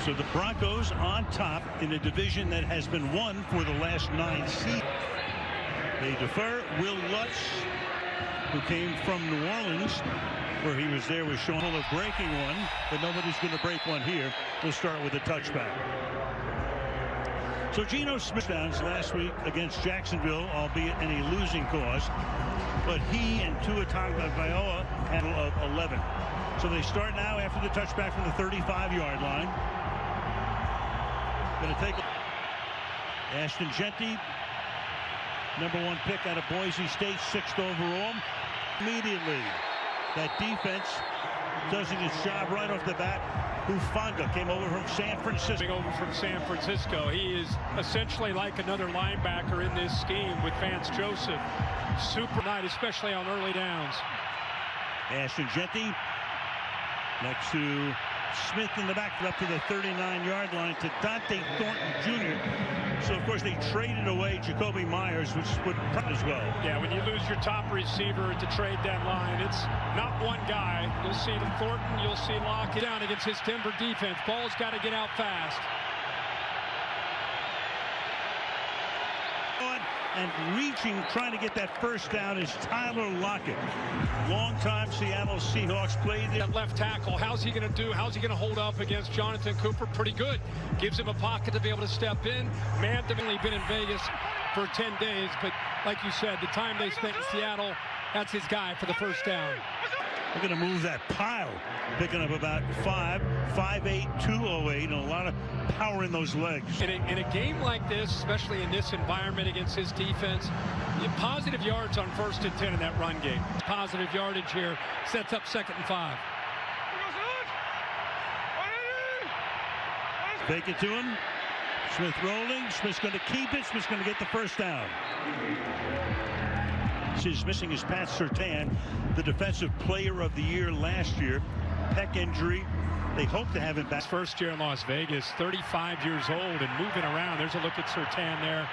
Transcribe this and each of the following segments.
So the Broncos on top in a division that has been won for the last 9 seasons. They defer. Will Lutz, who came from New Orleans, where he was there with Sean of breaking one, but nobody's going to break one here. We'll start with a touchback. So Geno Smith downs last week against Jacksonville, albeit in a losing cause, but he and Tua Tagovailoa handle of 11. So they start now after the touchback from the 35-yard line. Going to take Ashton Genty, #1 pick out of Boise State, 6th overall. Immediately, that defense doesn't its job right off the bat. Hufanga came over from San Francisco. He is essentially like another linebacker in this scheme with Vance Joseph. Super night, especially on early downs. Ashton Genty next to Smith in the back, up to the 39-yard line to Dante Thornton Jr. So, of course, they traded away Jacoby Myers, which would front as well. Yeah, when you lose your top receiver at the trade deadline, it's not one guy. You'll see Thornton, you'll see Lockett down against his Denver defense. Ball's got to get out fast. And reaching, trying to get that first down is Tyler Lockett. Longtime Seattle Seahawks played there. That left tackle, how's he going to do? How's he going to hold up against Jonathan Cooper? Pretty good. Gives him a pocket to be able to step in. Man, they've only been in Vegas for 10 days, but like you said, the time they spent in Seattle, that's his guy for the first down. They're going to move that pile, picking up about 5'8", 208, and a lot of power in those legs. In a game like this, especially in this environment against his defense, positive yards on 1st and 10 in that run game. Positive yardage here sets up 2nd and 5. Fake it to him. Smith rolling. Smith's going to keep it. Smith's going to get the first down. Is missing is Pat Surtain, the defensive player of the year last year. Pec injury. They hope to have him back. First year in Las Vegas, 35 years old and moving around. There's a look at Surtain there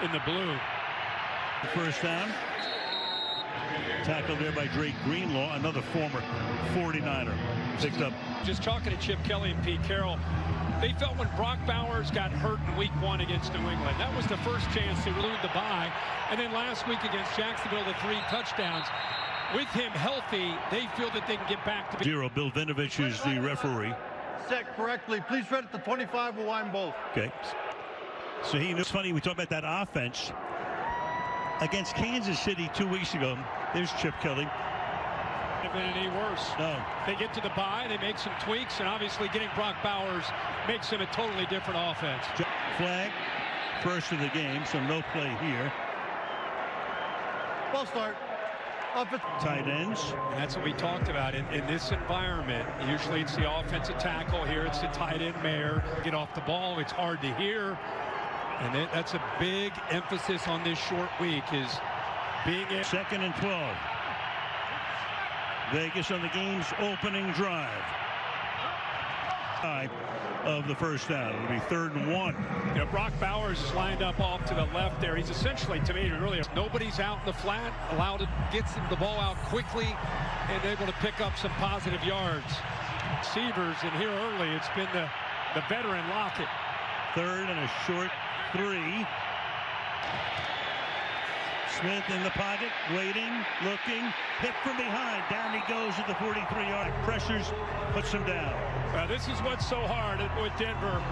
in the blue. The first down. Tackled there by Drake Greenlaw, another former 49er. Picked up. Just talking to Chip Kelly and Pete Carroll, they felt when Brock Bowers got hurt in week 1 against New England, that was the first chance they renewed the bye. And then last week against Jacksonville, the 3 touchdowns. With him healthy, they feel that they can get back to 0. Bill Vinovich is the referee. Set correctly. Please read it to 25. We'll line both. Okay. So it's funny, we talk about that offense. Against Kansas City 2 weeks ago, there's Chip Kelly. Been any worse. No. They get to the bye, they make some tweaks, and obviously getting Brock Bowers makes him a totally different offense. Flag, first of the game, so no play here. Ball start. Tight ends. And that's what we talked about in this environment. Usually it's the offensive tackle. Here it's the tight end Mayer. Get off the ball. It's hard to hear. And that's a big emphasis on this short week is being in 2nd and 12. Vegas on the game's opening drive. Of the first down. It'll be 3rd and 1. You know, Brock Bowers is lined up off to the left there. He's essentially, to me, really, nobody's out in the flat, allowed to get the ball out quickly and able to pick up some positive yards. Receivers, and here early, it's been the veteran Lockett. 3rd and a short 3. Smith in the pocket, waiting, looking, hit from behind. Down he goes at the 43-yard. Pressures, puts him down. This is what's so hard with Denver.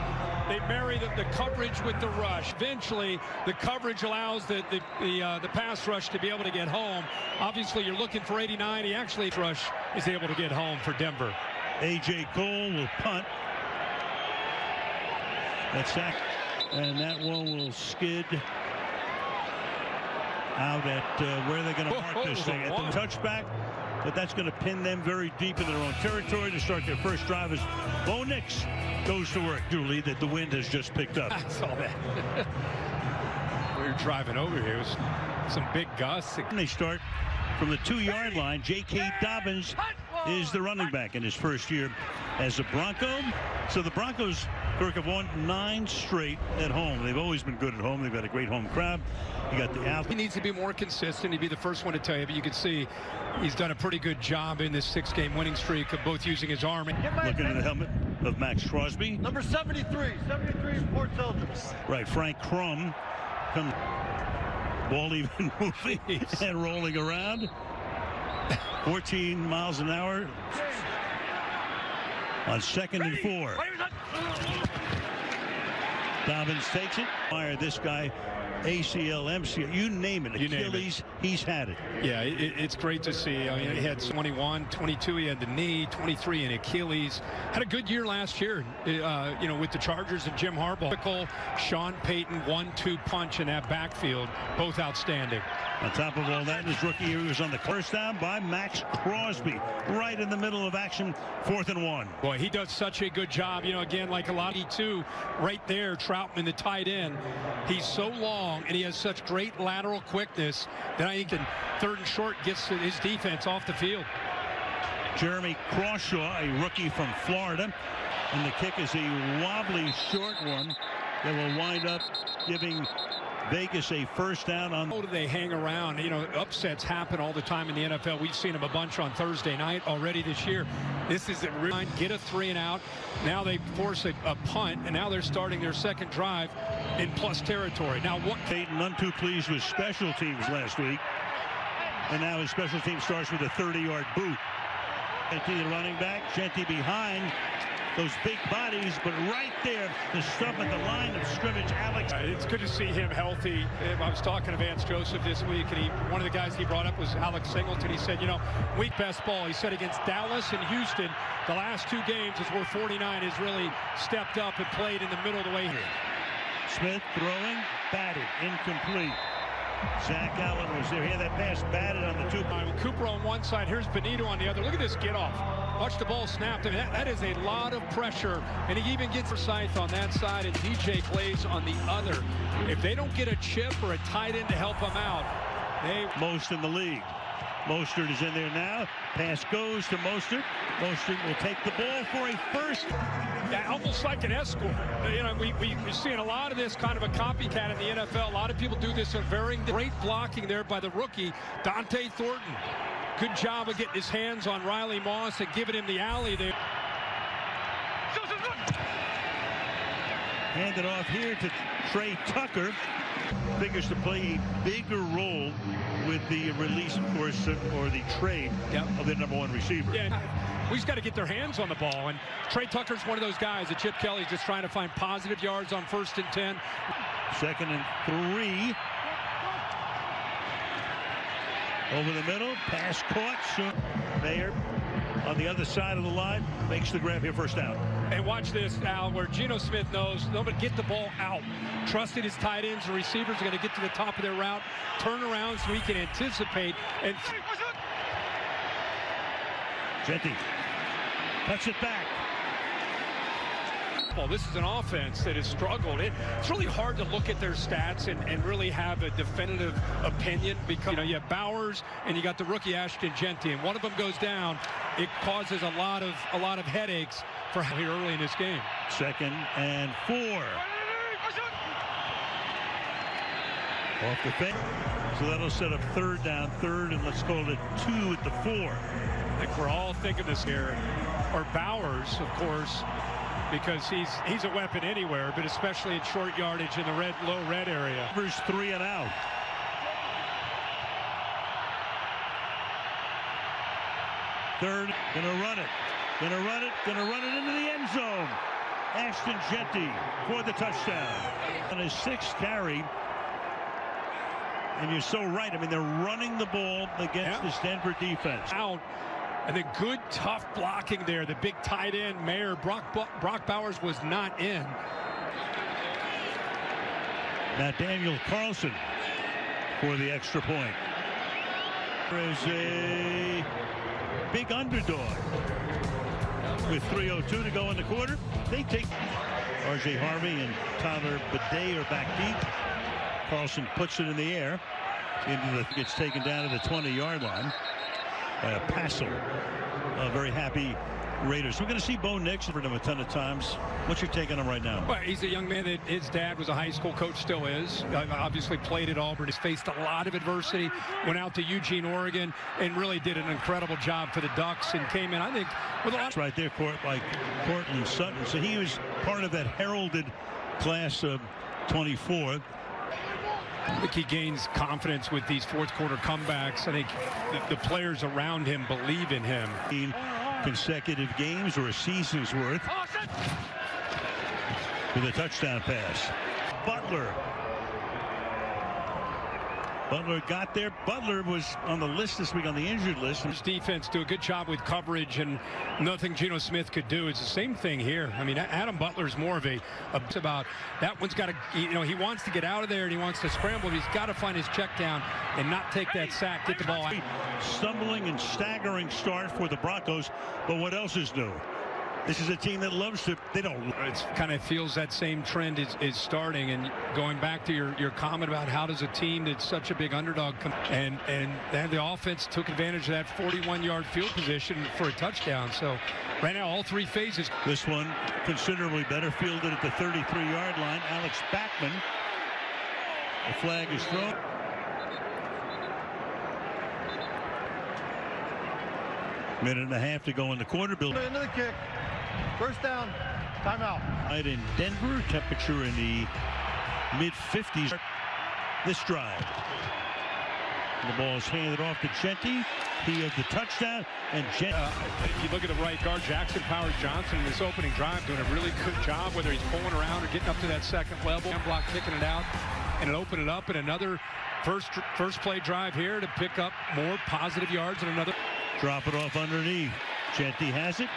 They marry the coverage with the rush. Eventually, the coverage allows the pass rush to be able to get home. Obviously, you're looking for 89. He actually rush is able to get home for Denver. A.J. Cole will punt. That's sack, and that one will skid out at where they're going to mark this thing. At the touchback, but that's going to pin them very deep in their own territory to start their first drive as Bo Nix goes to work. Duly that the wind has just picked up. I saw that. We were driving over here. It was some big gusts. And they start from the 2-yard line. J.K. Dobbins is the running back in his first year as a Bronco. So the Broncos Kirk have won 9 straight at home. They've always been good at home. They've got a great home crowd. You got the out. He needs to be more consistent. He'd be the first one to tell you, but you can see he's done a pretty good job in this 6-game winning streak of both using his arm. Looking at the helmet of Max Crosby. Number 73. 73 in Port Selgers. Right, Frank Crum comes. Ball even moving and rolling around. 14 miles an hour on 2nd and 4. Dobbins takes it. Fire this guy. ACL, MCL, you name it. Achilles, he's had it. Yeah, it's great to see. I mean, he had 21, 22, he had the knee, 23 in Achilles. Had a good year last year, you know, with the Chargers and Jim Harbaugh. Sean Payton 1-2 punch in that backfield, both outstanding. On top of all that, in his rookie year, he was on the first down by Max Crosby, right in the middle of action, 4th and 1. Boy, he does such a good job. You know, again, like a lot of two, right there, Troutman, the tight end. He's so long, and he has such great lateral quickness that I think in 3rd and short gets his defense off the field. Jeremy Crawshaw, a rookie from Florida, and the kick is a wobbly short one that will wind up giving Vegas a first down. On how do they hang around? You know, upsets happen all the time in the NFL. We've seen them a bunch on Thursday night already this year. This is a real get a 3 and out. Now they force a punt, and now they're starting their 2nd drive in plus territory. Now what? Payton none too pleased with special teams last week, and now his special team starts with a 30-yard boot. Genty, the running back. Genty behind those big bodies, but right there, the stuff at the line of scrimmage. Alex. It's good to see him healthy. I was talking to Vance Joseph this week, and one of the guys he brought up was Alex Singleton. He said, you know, week best ball. He said against Dallas and Houston, the last 2 games is where 49 has really stepped up and played in the middle of the way here. Smith throwing, batted, incomplete. Zach Allen was there. He had that pass batted on the 2. Cooper on one side. Here's Benito on the other. Look at this get off. Watch the ball snapped. I mean, that is a lot of pressure. And he even gets Forsyth on that side and DJ Glaze on the other. If they don't get a chip or a tight end to help them out, they... Most in the league. Mostert is in there now. Pass goes to Mostert. Mostert will take the ball for a first. Yeah, almost like an escort. You know, we're seeing a lot of this kind of a copycat in the NFL. A lot of people do this in varying. Great blocking there by the rookie, Dante Thornton. Good job of getting his hands on Riley Moss and giving him the alley there. Handed off here to Trey Tucker. Figures to play a bigger role with the release, of course, or the trade of their #1 receiver. Yeah, we just got to get their hands on the ball. And Trey Tucker's one of those guys that Chip Kelly's just trying to find positive yards on 1st and 10. 2nd and 3. Over the middle, pass caught. Soon Mayer on the other side of the line makes the grab here, first down. And watch this, Al, where Geno Smith knows they're going to get the ball out. Trusted his tight ends and receivers are going to get to the top of their route, turn around so he can anticipate. And Genty cuts it back. Well, this is an offense that has struggled. It's really hard to look at their stats and really have a definitive opinion because, you know, you have Bowers and you got the rookie Ashton Genty, and one of them goes down. It causes a lot of headaches for here early in this game. 2nd and 4. Off the fence. So that'll set up 3rd down, 3rd, and let's call it 2 at the 4. I think we're all thinking this here. Or Bowers, of course, because he's a weapon anywhere, but especially in short yardage in the low red area. First 3 and out. Third, gonna run it into the end zone. Ashton Genty for the touchdown on his 6th carry. And you're so right. I mean, they're running the ball against this Denver defense. Out. And the good, tough blocking there. The big tight end, Mayer. Brock Bowers was not in. Now Daniel Carlson for the extra point. There is a big underdog with 3:02 to go in the quarter. They take R.J. Harvey and Tyler Bidet are back deep. Carlson puts it in the air. Gets taken down to the 20-yard line by a passer. Very happy Raiders. We're going to see Bo Nix for him a ton of times. What's your take on him right now? Well, he's a young man that his dad was a high school coach, still is. Obviously played at Auburn. He's faced a lot of adversity. Went out to Eugene, Oregon, and really did an incredible job for the Ducks and came in, I think, with a lot. Right there, like Cortland Sutton. So he was part of that heralded class of 24. I think he gains confidence with these fourth quarter comebacks. I think the players around him believe in him. Consecutive games or a season's worth with a touchdown pass. Butler got there. Butler was on the list this week, on the injured list. His defense do a good job with coverage, and nothing Geno Smith could do. It's the same thing here. I mean, Adam Butler's more of it's about that one's got to, he wants to get out of there and he wants to scramble. He's got to find his check down and not take that sack, get the ball out. Stumbling and staggering start for the Broncos, but what else is new? This is a team that loves to, they don't. It kind of feels that same trend is starting, and going back to your comment about how does a team that's such a big underdog come, and then the offense took advantage of that 41-yard field position for a touchdown. So right now all three phases. This one considerably better fielded at the 33-yard line. Alex Backman. The flag is thrown. Minute and a half to go in the quarter. Bill Into the kick. First down. Timeout. Right in Denver. Temperature in the mid-50s. This drive. The ball is handed off to Genty. He has the touchdown. And if you look at the right guard, Jackson Powers-Johnson in this opening drive doing a really good job, whether he's pulling around or getting up to that second level. Block kicking it out, and it opened it up. And another first play drive here to pick up more positive yards, and another. Drop it off underneath. Genty has it.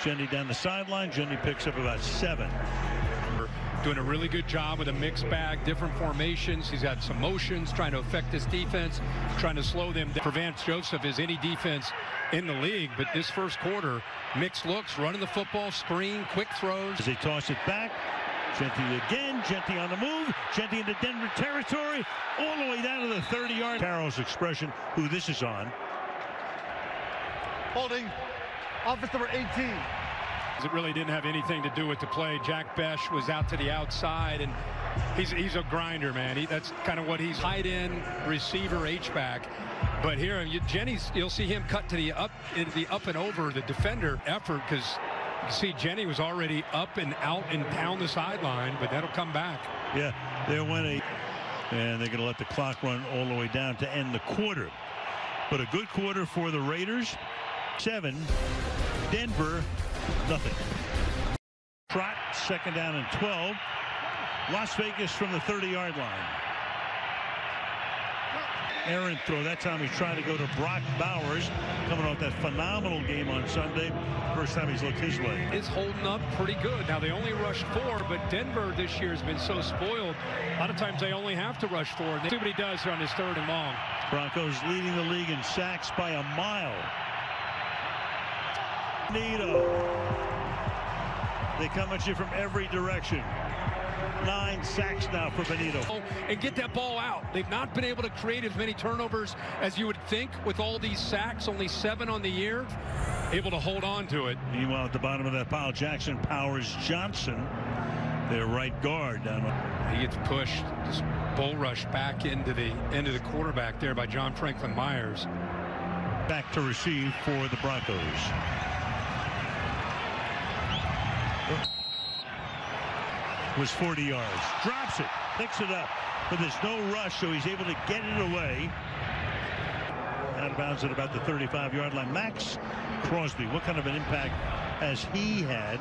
Genty down the sideline. Genty picks up about 7. Doing a really good job with a mixed bag, different formations. He's got some motions, trying to affect this defense, trying to slow them down. For Vance Joseph is any defense in the league, but this first quarter, mixed looks, running the football, screen, quick throws. As they toss it back, Genty again. Genty on the move. Genty into Denver territory, all the way down to the 30-yard. Carroll's expression, who this is on. Holding. Offense number 18. It really didn't have anything to do with the play. Jack Besh was out to the outside, and he's a grinder, man. That's kind of what he's tight end, receiver, H-back. But here, you'll see him cut to the up and over the defender effort, because you can see Jenny was already up and out and down the sideline, but that'll come back. Yeah, there went and they're going to let the clock run all the way down to end the quarter. But a good quarter for the Raiders. 7. Denver, nothing. Trot, second down and 12. Las Vegas from the 30-yard line. Errant throw. That time he's trying to go to Brock Bowers, coming off that phenomenal game on Sunday. First time he's looked his way. It's holding up pretty good. Now, they only rushed 4, but Denver this year has been so spoiled. A lot of times they only have to rush 4. And see what he does here on his 3rd and long. Broncos leading the league in sacks by a mile. They come at you from every direction. 9 sacks now for Benito. And get that ball out. They've not been able to create as many turnovers as you would think with all these sacks. Only 7 on the year. Able to hold on to it. Meanwhile, at the bottom of that pile, Jackson Powers-Johnson, their right guard. He gets pushed, just bull rush back into the quarterback there by John Franklin Myers. Back to receive for the Broncos. Was 40 yards. Drops it. Picks it up. But there's no rush, so he's able to get it away. Out of bounds at about the 35-yard line. Max Crosby, what kind of an impact has he had?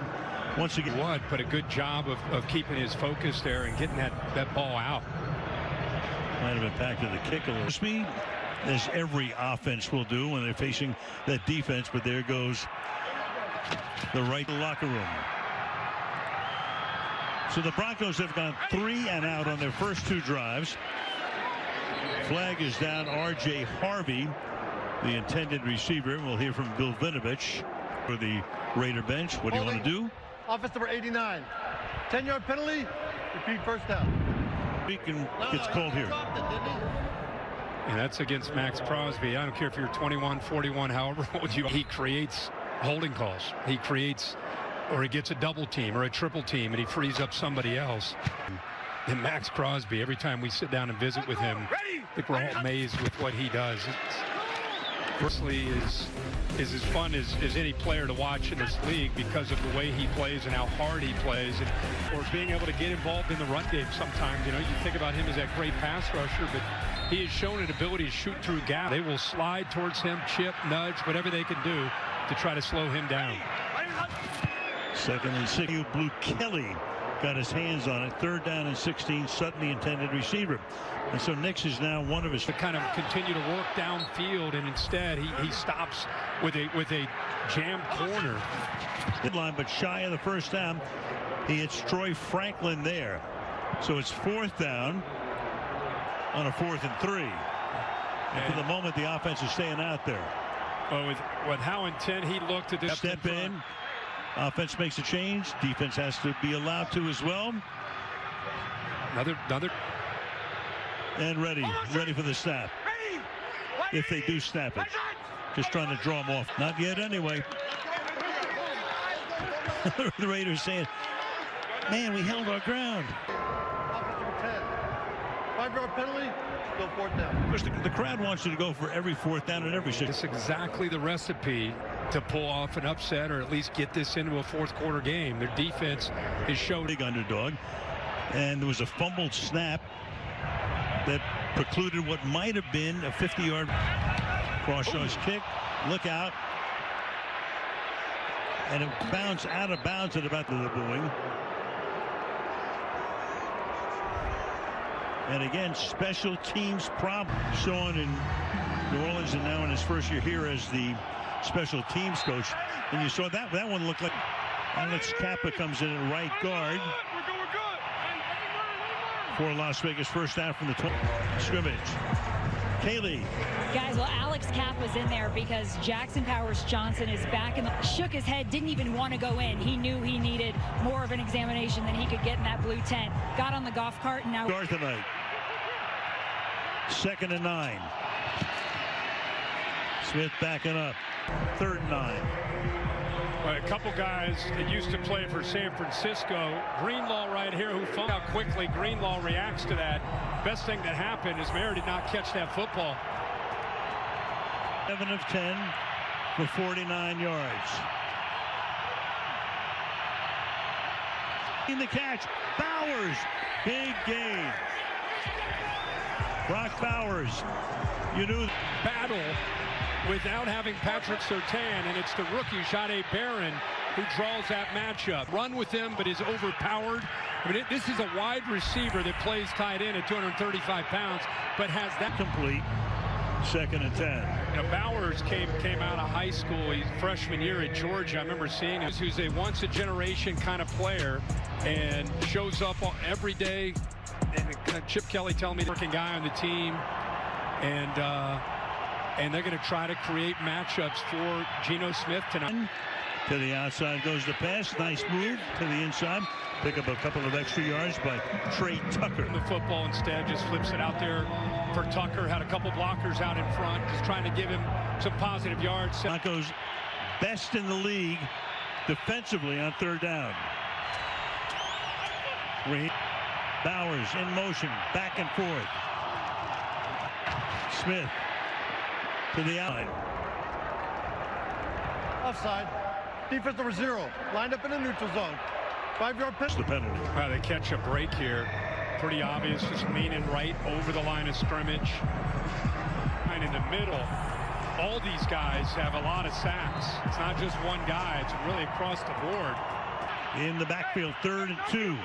Once again. What, but a good job of keeping his focus there and getting that ball out. Might have impacted the kick a little. Speed, as every offense will do when they're facing that defense, but there goes the right locker room. So the Broncos have gone 3 and out on their first 2 drives. Flag is down. R.J. Harvey, the intended receiver. We'll hear from Bill Vinovich for the Raider bench. What do you want to do? Offense number 89. 10-yard penalty. Repeat first down. Beacon gets called here. And that's against Max Crosby. I don't care if you're 21, 41, however old you are. He creates holding calls. He creates, or he gets a double team or a triple team, and he frees up somebody else. And Max Crosby, every time we sit down and visit with him, I think we're all amazed with what he does. Firstly, is as fun as any player to watch in this league because of the way he plays and how hard he plays, and or being able to get involved in the run game sometimes. You know, you think about him as that great pass rusher, but he has shown an ability to shoot through gaps. They will slide towards him, chip, nudge, whatever they can do to try to slow him down. 2nd and 6. Blue Kelly got his hands on it. 3rd down and 16. Sutton, the intended receiver. And so Nix is now one of his. To kind of continue to work downfield, and instead he stops with a jammed corner. Line, but shy of the first down. He hits Troy Franklin there. So it's 4th down on a 4th and 3. And for the moment, the offense is staying out there. Well, with how intent he looked at this. Step in. Offense makes a change. Defense has to be allowed to as well. Another. And ready for the snap. If they do snap it. Just trying to draw them off. Not yet anyway. The Raiders saying, man, we held our ground. 5-yard penalty, go 4th down. The crowd wants you to go for every 4th down and every 6th. It's exactly the recipe to pull off an upset or at least get this into a 4th quarter game. Their defense is showing. Big underdog. And there was a fumbled snap that precluded what might have been a 50-yard cross-shows kick. Look out. And it bounced out of bounds at about the booing. And again, special teams problem. Sean in New Orleans and now in his first year here as the special teams coach. And you saw that one looked like Alex Kappa comes in at right guard for Las Vegas. First down from the scrimmage. Kaylee. Guys, well, Alex Kapp was in there because Jackson Powers Johnson is back and shook his head, didn't even want to go in. He knew he needed more of an examination than he could get in that blue tent. Got on the golf cart and now. Start tonight. 2nd and 9. Smith backing up. 3rd and 9. Well, a couple guys that used to play for San Francisco. Greenlaw right here, who found out quickly. Greenlaw reacts to that. Best thing that happened is Mayer did not catch that football. 7 of 10 for 49 yards. In the catch, Bowers, big gain. Brock Bowers, you knew. Battle without having Patrick Surtain, and it's the rookie Jahdae Barron who draws that matchup. Run with him, but is overpowered. I mean, this is a wide receiver that plays tight end at 235 pounds, but has that complete. 2nd and 10. Now, Bowers came out of high school. He's freshman year at Georgia. I remember seeing him. Who's a once-a-generation kind of player and shows up every day. And Chip Kelly telling me, working guy on the team, and they're going to try to create matchups for Geno Smith tonight. To the outside goes the pass. Nice move to the inside. Pick up a couple of extra yards by Trey Tucker. The football instead just flips it out there for Tucker. Had a couple blockers out in front, just trying to give him some positive yards. Broncos best in the league defensively on 3rd down. Bowers in motion, back and forth. Smith to the outside. Offside. Defense number 0. Lined up in the neutral zone. 5-yard penalty. The penalty. They catch a break here. Pretty obvious. Just leaning right over the line of scrimmage. And in the middle, all these guys have a lot of sacks. It's not just one guy. It's really across the board. In the backfield, 3rd and 2.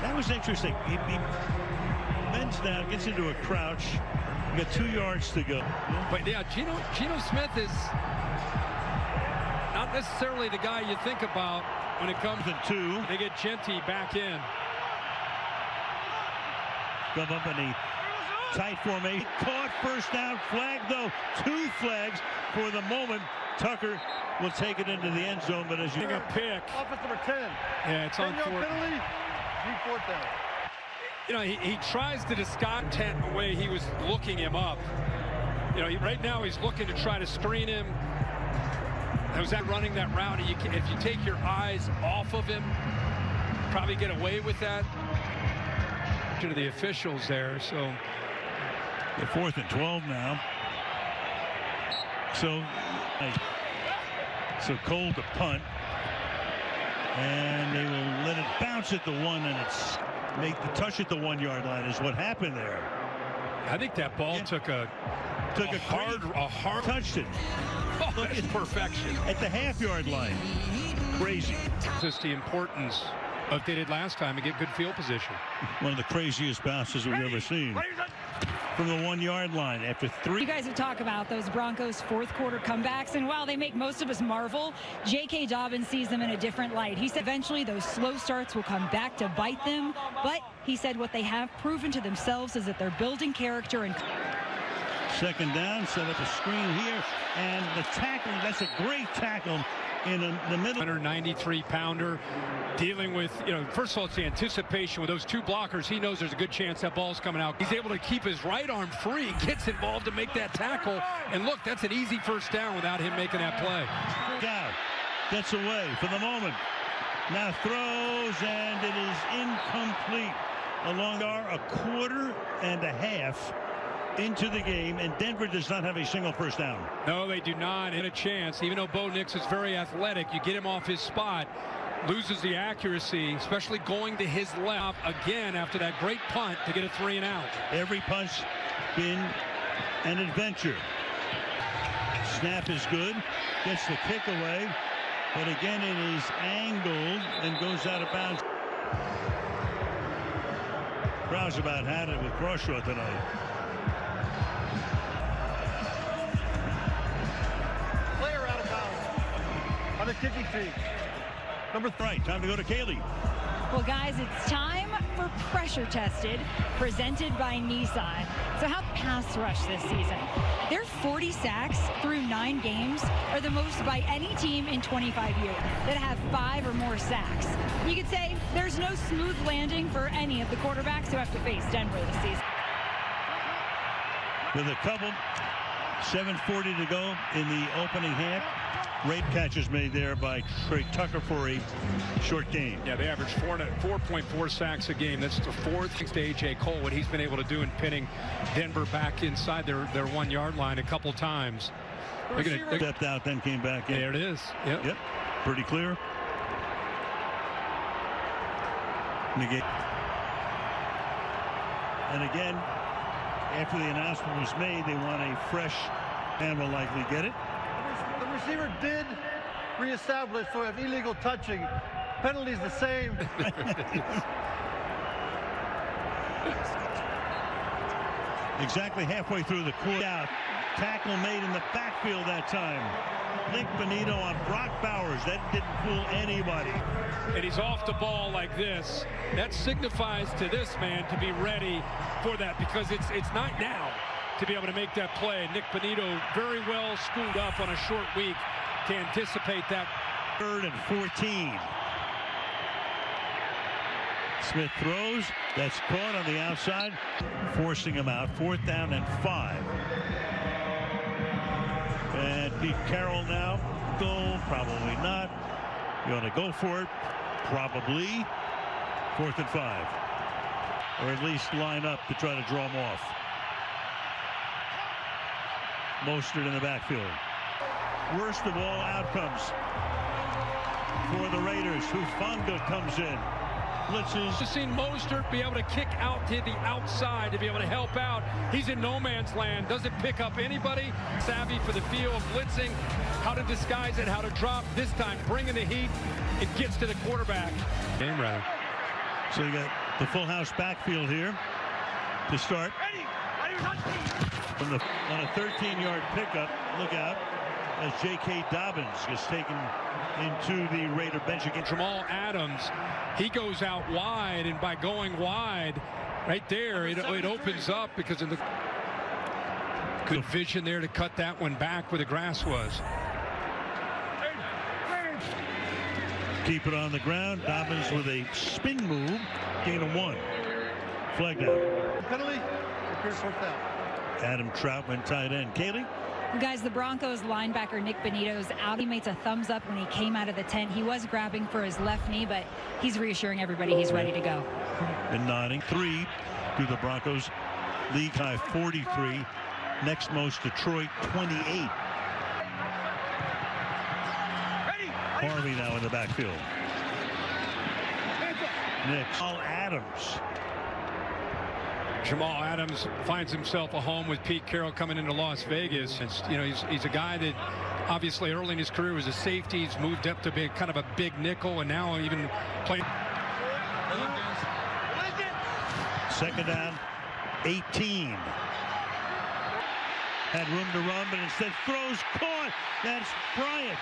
That was interesting. He bends down, gets into a crouch. We got 2 yards to go. But yeah, Geno Smith is not necessarily the guy you think about when it comes to 2. They get Genty back in. Come up in the tight formation. Caught, first down, flag though. 2 flags for the moment. Tucker will take it into the end zone, but as you a pick. Offense number 10. Yeah, it's on 10-yard penalty. 4th down. You know, he tries to disguise intent the way he was looking him up. You know, right now he's looking to try to screen him. I was running that route. If you take your eyes off of him, probably get away with that. To the officials there, so the 4th and 12 now. So Cole to punt, and they will let it bounce at the 1, and it's make the touch at the 1-yard line is what happened there. I think that ball took a hard touched it. Oh, that's perfection at the half-yard line. Crazy. Just the importance of they did last time and get good field position. One of the craziest bounces we've ever seen from the 1-yard line after 3. You guys have talked about those Broncos 4th quarter comebacks, and while they make most of us marvel, J.K. Dobbins sees them in a different light. He said eventually those slow starts will come back to bite them, but he said what they have proven to themselves is that they're building character. And 2nd down, set up a screen here, and the tackle, that's a great tackle in the middle. 193-pounder dealing with, you know, first of all, it's the anticipation with those 2 blockers. He knows there's a good chance that ball's coming out. He's able to keep his right arm free, gets involved to make that tackle, and look, that's an easy 1st down without him making that play. Down, gets away for the moment, now throws, and it is incomplete. Along a 1.5 quarters into the game, and Denver does not have a single 1st down. No, they do not. And a chance, even though Bo Nix is very athletic, you get him off his spot, loses the accuracy, especially going to his left again after that great punt to get a 3 and out. Every punch been an adventure. Snap is good, gets the kick away, but again it is angled and goes out of bounds. Crowd's about had it with Crawshaw tonight. On the kicking team. Number 3. Time to go to Kaylee. Well, guys, it's time for Pressure Tested, presented by Nissan. So how pass rush this season? Their 40 sacks through 9 games are the most by any team in 25 years that have 5 or more sacks. You could say there's no smooth landing for any of the quarterbacks who have to face Denver this season. With a couple, 7:40 to go in the opening half. Great catches made there by Trey Tucker for a short game. Yeah, they average 4.4 sacks a game. That's the 4th thanks to A.J. Cole, what he's been able to do in pinning Denver back inside their 1-yard line a couple times. They're stepped out, then came back in. There it is. Yep. Pretty clear. And again, after the announcement was made, they want a fresh and will likely get it. The receiver did reestablish, so if illegal touching, penalty's the same. Exactly halfway through the quarter. Tackle made in the backfield that time. Nick Bonito on Brock Bowers. That didn't fool anybody. And he's off the ball like this. That signifies to this man to be ready for that, because it's not now to be able to make that play. Nick Bonito very well schooled up on a short week to anticipate that. 3rd and 14. Smith throws. That's caught on the outside, forcing him out. 4th down and 5. And Pete Carroll now. Goal, probably not. You want to go for it? Probably. 4th and 5. Or at least line up to try to draw him off. Mostert in the backfield. Worst of all outcomes for the Raiders. Hufanga comes in. Blitzes. Just seen Mostert be able to kick out to the outside to be able to help out. He's in no man's land. Doesn't pick up anybody. Savvy for the field, blitzing, how to disguise it, how to drop. This time, bringing the heat. It gets to the quarterback. Game rather. So you got the full house backfield here to start. From the on a 13-yard pickup. Look out as J.K. Dobbins gets taken into the Raider bench again. Jamal Adams, he goes out wide, and by going wide right there, it opens up because of the good vision there to cut that one back where the grass was. Keep it on the ground. Dobbins with a spin move, gain of 1. Flag down. Penalty. Appears fourth down. Adam Troutman, tight end. Kaylee? Guys, the Broncos linebacker Nick Benito's out. He makes a thumbs up when he came out of the tent. He was grabbing for his left knee, but he's reassuring everybody he's ready to go. And nodding. 3 to the Broncos. League high 43. Next most Detroit 28. Harvey now in the backfield. Next, Adams. Jamal Adams finds himself a home with Pete Carroll coming into Las Vegas. And, you know, he's a guy that obviously early in his career was a safety. He's moved up to be kind of a big nickel, and now even playing. Second down, 18. Had room to run, but instead throws caught. That's Bryant.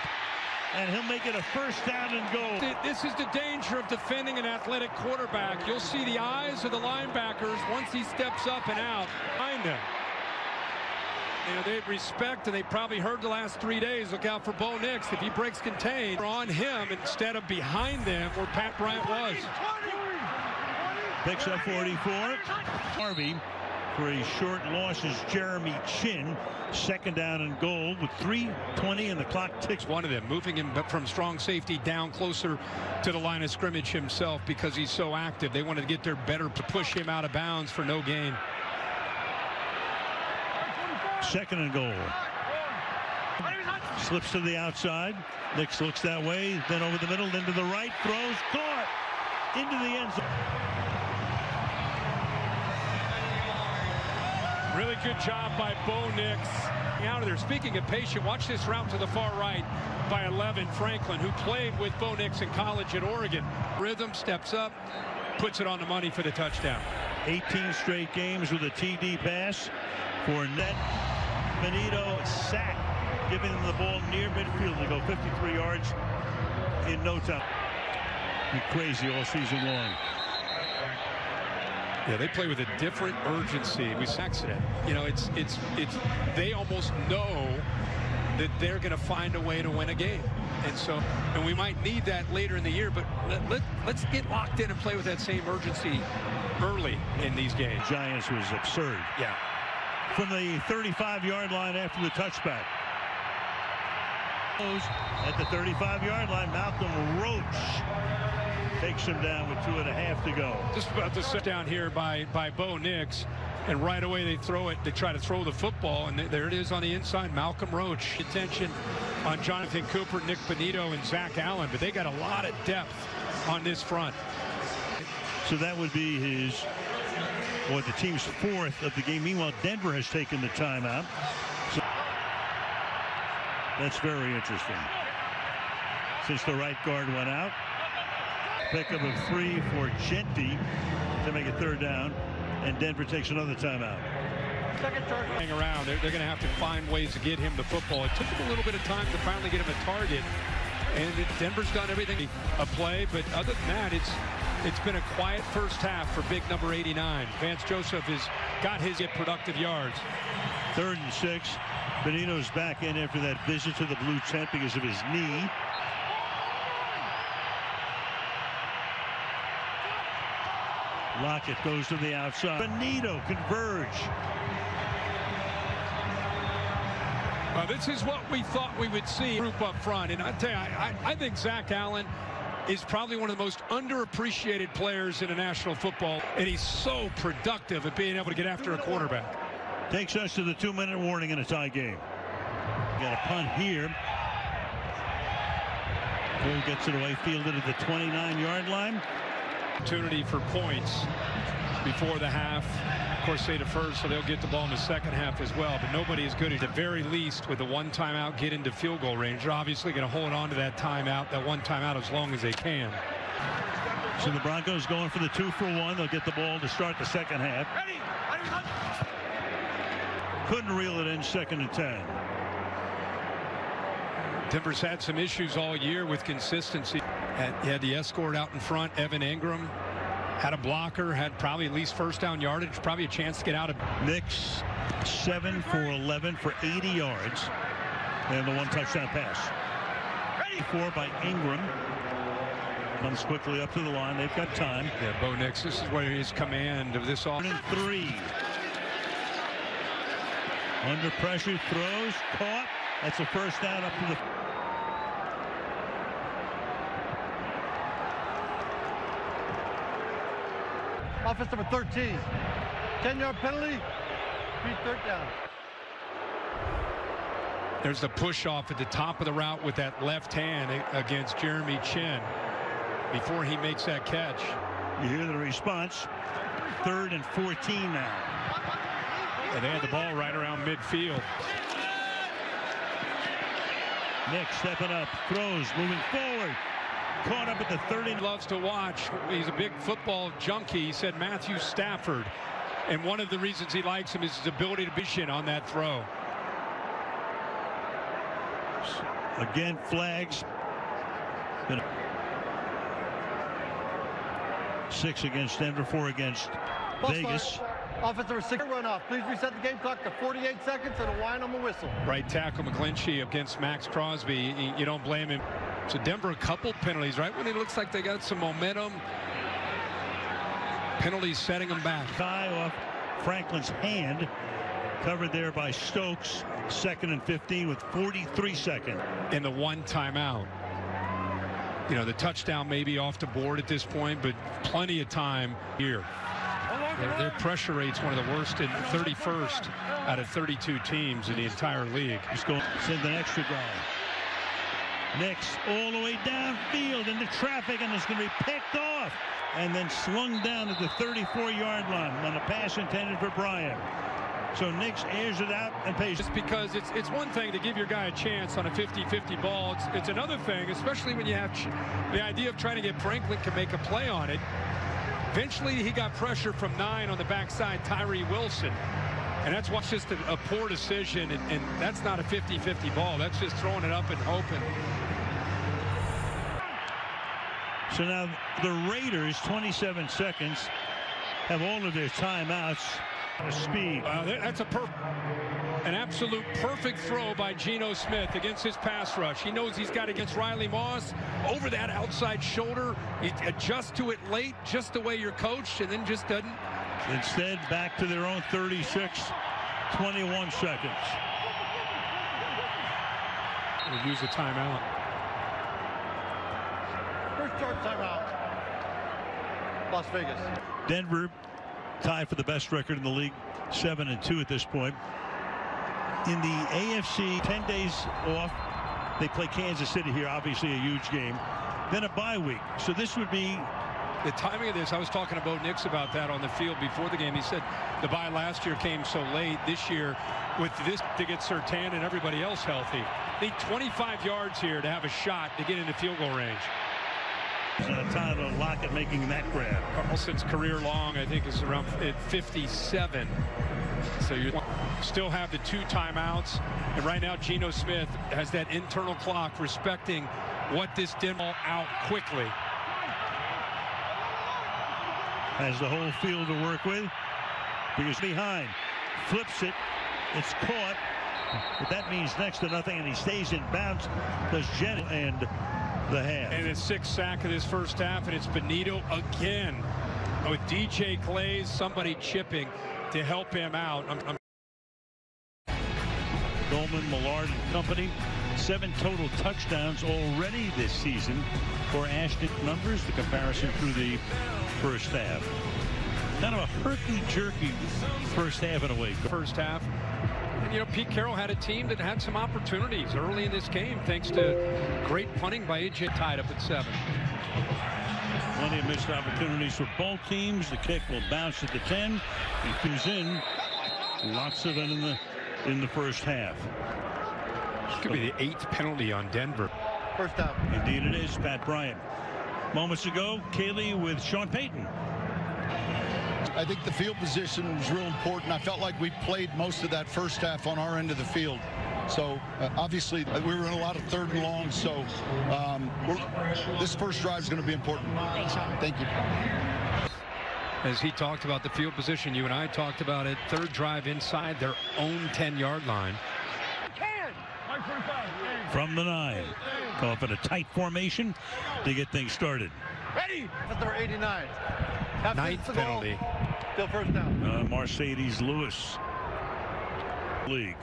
And he'll make it a first down and goal. This is the danger of defending an athletic quarterback. You'll see the eyes of the linebackers once he steps up and out behind them. You know, they respect, and they probably heard the last 3 days. Look out for Bo Nix. If he breaks contain, on him instead of behind them where Pat Bryant was. Picks up 44. Harvey for a short loss is Jeremy Chin. Second down and goal with 3:20 and the clock ticks. One of them moving him from strong safety down closer to the line of scrimmage himself because he's so active. They wanted to get there better to push him out of bounds for no gain. Second and goal. Slips to the outside. Nix looks that way, then over the middle, then to the right, throws, caught into the end zone. Really good job by Bo Nix. Out of there. Speaking of patient, watch this route to the far right by 11, Franklin, who played with Bo Nix in college at Oregon. Rhythm, steps up, puts it on the money for the touchdown. 18 straight games with a TD pass for net. Benito sack, giving them the ball near midfield to go 53 yards in no time. Be crazy all season long. Yeah, they play with a different urgency. We accident. You know, it's they almost know that they're going to find a way to win a game. And we might need that later in the year, but let's get locked in and play with that same urgency early in these games. Giants was absurd. Yeah. From the 35-yard line after the touchback. At the 35-yard line, Malcolm Roach takes him down with 2.5 to go. Just about to sit down here by Bo Nix, and right away they throw it. They try to throw the football, and there it is on the inside. Malcolm Roach. Attention on Jonathan Cooper, Nick Benito, and Zach Allen, but they got a lot of depth on this front. So that would be the team's 4th of the game. Meanwhile, Denver has taken the timeout. So that's very interesting. Since the right guard went out. Pickup of 3 for Genty to make it third down, and Denver takes another timeout. Hang around. They're going to have to find ways to get him the football. It took them a little bit of time to finally get him a target, and Denver's done everything a play, but other than that, it's been a quiet first half for big number 89. Vance Joseph has got his productive yards. 3rd and 6. Benito's back in after that visit to the blue tent because of his knee. Lockett goes to the outside. Benito converge. Well, this is what we thought we would see group up front. And I tell you, I think Zach Allen is probably one of the most underappreciated players in the National Football. And he's so productive at being able to get after a quarterback. Takes us to the 2-minute warning in a tie game. Got a punt here. Cole gets it away, fielded at the 29-yard line. Opportunity for points before the half. Of course, they defer, so they'll get the ball in the second half as well. But nobody is good at the very least with the one timeout get into field goal range. They're obviously going to hold on to that timeout, that one timeout, as long as they can. So the Broncos going for the 2-for-1. They'll get the ball to start the second half. Couldn't reel it in. 2nd and 10. Denver's had some issues all year with consistency. He had the escort out in front. Evan Ingram had a blocker, had probably at least first down yardage, probably a chance to get out of. Nix 7 for 11 for 80 yards, and the 1 touchdown pass. 4 by Ingram. Comes quickly up to the line. They've got time. Yeah, Bo Nix, this is where his command of this offense. 3. Under pressure, throws, caught. That's a first down up to the. Offense number 13. 10-yard penalty. 3rd down. There's the push off at the top of the route with that left hand against Jeremy Chin before he makes that catch. You hear the response. 3rd and 14 now. And they had the ball right around midfield. Nick stepping up, throws, moving forward. Caught up at the 30. Loves to watch. He's a big football junkie. He said Matthew Stafford. And one of the reasons he likes him is his ability to be in on that throw. Again, flags. 6 against Denver, 4 against Vegas. Offense number 6 runoff. Please reset the game clock to 48 seconds and a whine on the whistle. Right tackle McGlinchey against Max Crosby. You don't blame him. So Denver a couple penalties right when it looks like they got some momentum. Penalties setting them back. Tie off Franklin's hand. Covered there by Stokes. 2nd and 15 with 43 seconds. In the 1 timeout. You know, the touchdown may be off the board at this point, but plenty of time here. Their pressure rate's one of the worst in 31st out of 32 teams in the entire league. He's going to send an extra guy. Nix all the way downfield into traffic, and it's going to be picked off and then slung down at the 34-yard line on a pass intended for Bryant. So Nix airs it out and pays. Just because it's one thing to give your guy a chance on a 50-50 ball. It's another thing, especially when you have the idea of trying to get Franklin can make a play on it. Eventually, he got pressure from 9 on the backside, Tyree Wilson. And that's what's just a poor decision, and that's not a 50-50 ball. That's just throwing it up and hoping. So now the Raiders, 27 seconds, have all of their timeouts. Speed. That's an absolute perfect throw by Geno Smith against his pass rush. He knows he's got against Riley Moss over that outside shoulder. He adjusts to it late, just the way you're coached, and then just doesn't. Instead, back to their own 36, 21 seconds. We'll use a timeout. First short timeout. Las Vegas. Denver tied for the best record in the league, 7-2 at this point. In the AFC, 10 days off. They play Kansas City here, obviously a huge game. Then a bye week. So this would be the timing of this. I was talking to Bo Nix about that on the field before the game. He said the bye last year came so late. This year, with this to get Surtain and everybody else healthy, need 25 yards here to have a shot to get into field goal range. Tyler Lockett making that grab. Carlson's career long, I think, is around at 57. So you still have the 2 timeouts, and right now Geno Smith has that internal clock respecting what this Denver out quickly. Has the whole field to work with. Because behind, flips it, it's caught, but that means next to nothing, and he stays in bounds. Does Jennings and the half. And his 6th sack of this first half, and it's Benito again with DJ Clays, somebody chipping to help him out. Dolman, Millard, and company. 7 total touchdowns already this season for Ashton. Numbers, the comparison through the first half. Kind of a herky-jerky first half in a way. First half. And, you know, Pete Carroll had a team that had some opportunities early in this game thanks to great punting by AJ, tied up at 7. Plenty of missed opportunities for both teams. The kick will bounce at the 10. He comes in. Lots of it in the first half. This could be the 8th penalty on Denver. First down. Indeed it is. Pat Bryant. Moments ago, Kaylee with Sean Payton. I think the field position was real important. I felt like we played most of that first half on our end of the field. So obviously we were in a lot of 3rd and long. So this first drive is going to be important. Thank you. As he talked about the field position, you and I talked about it. 3rd drive inside their own 10-yard line. From the 9. Off in a tight formation to get things started. Ready. That's number 89. Ninth penalty. Still first down. Mercedes Lewis. League.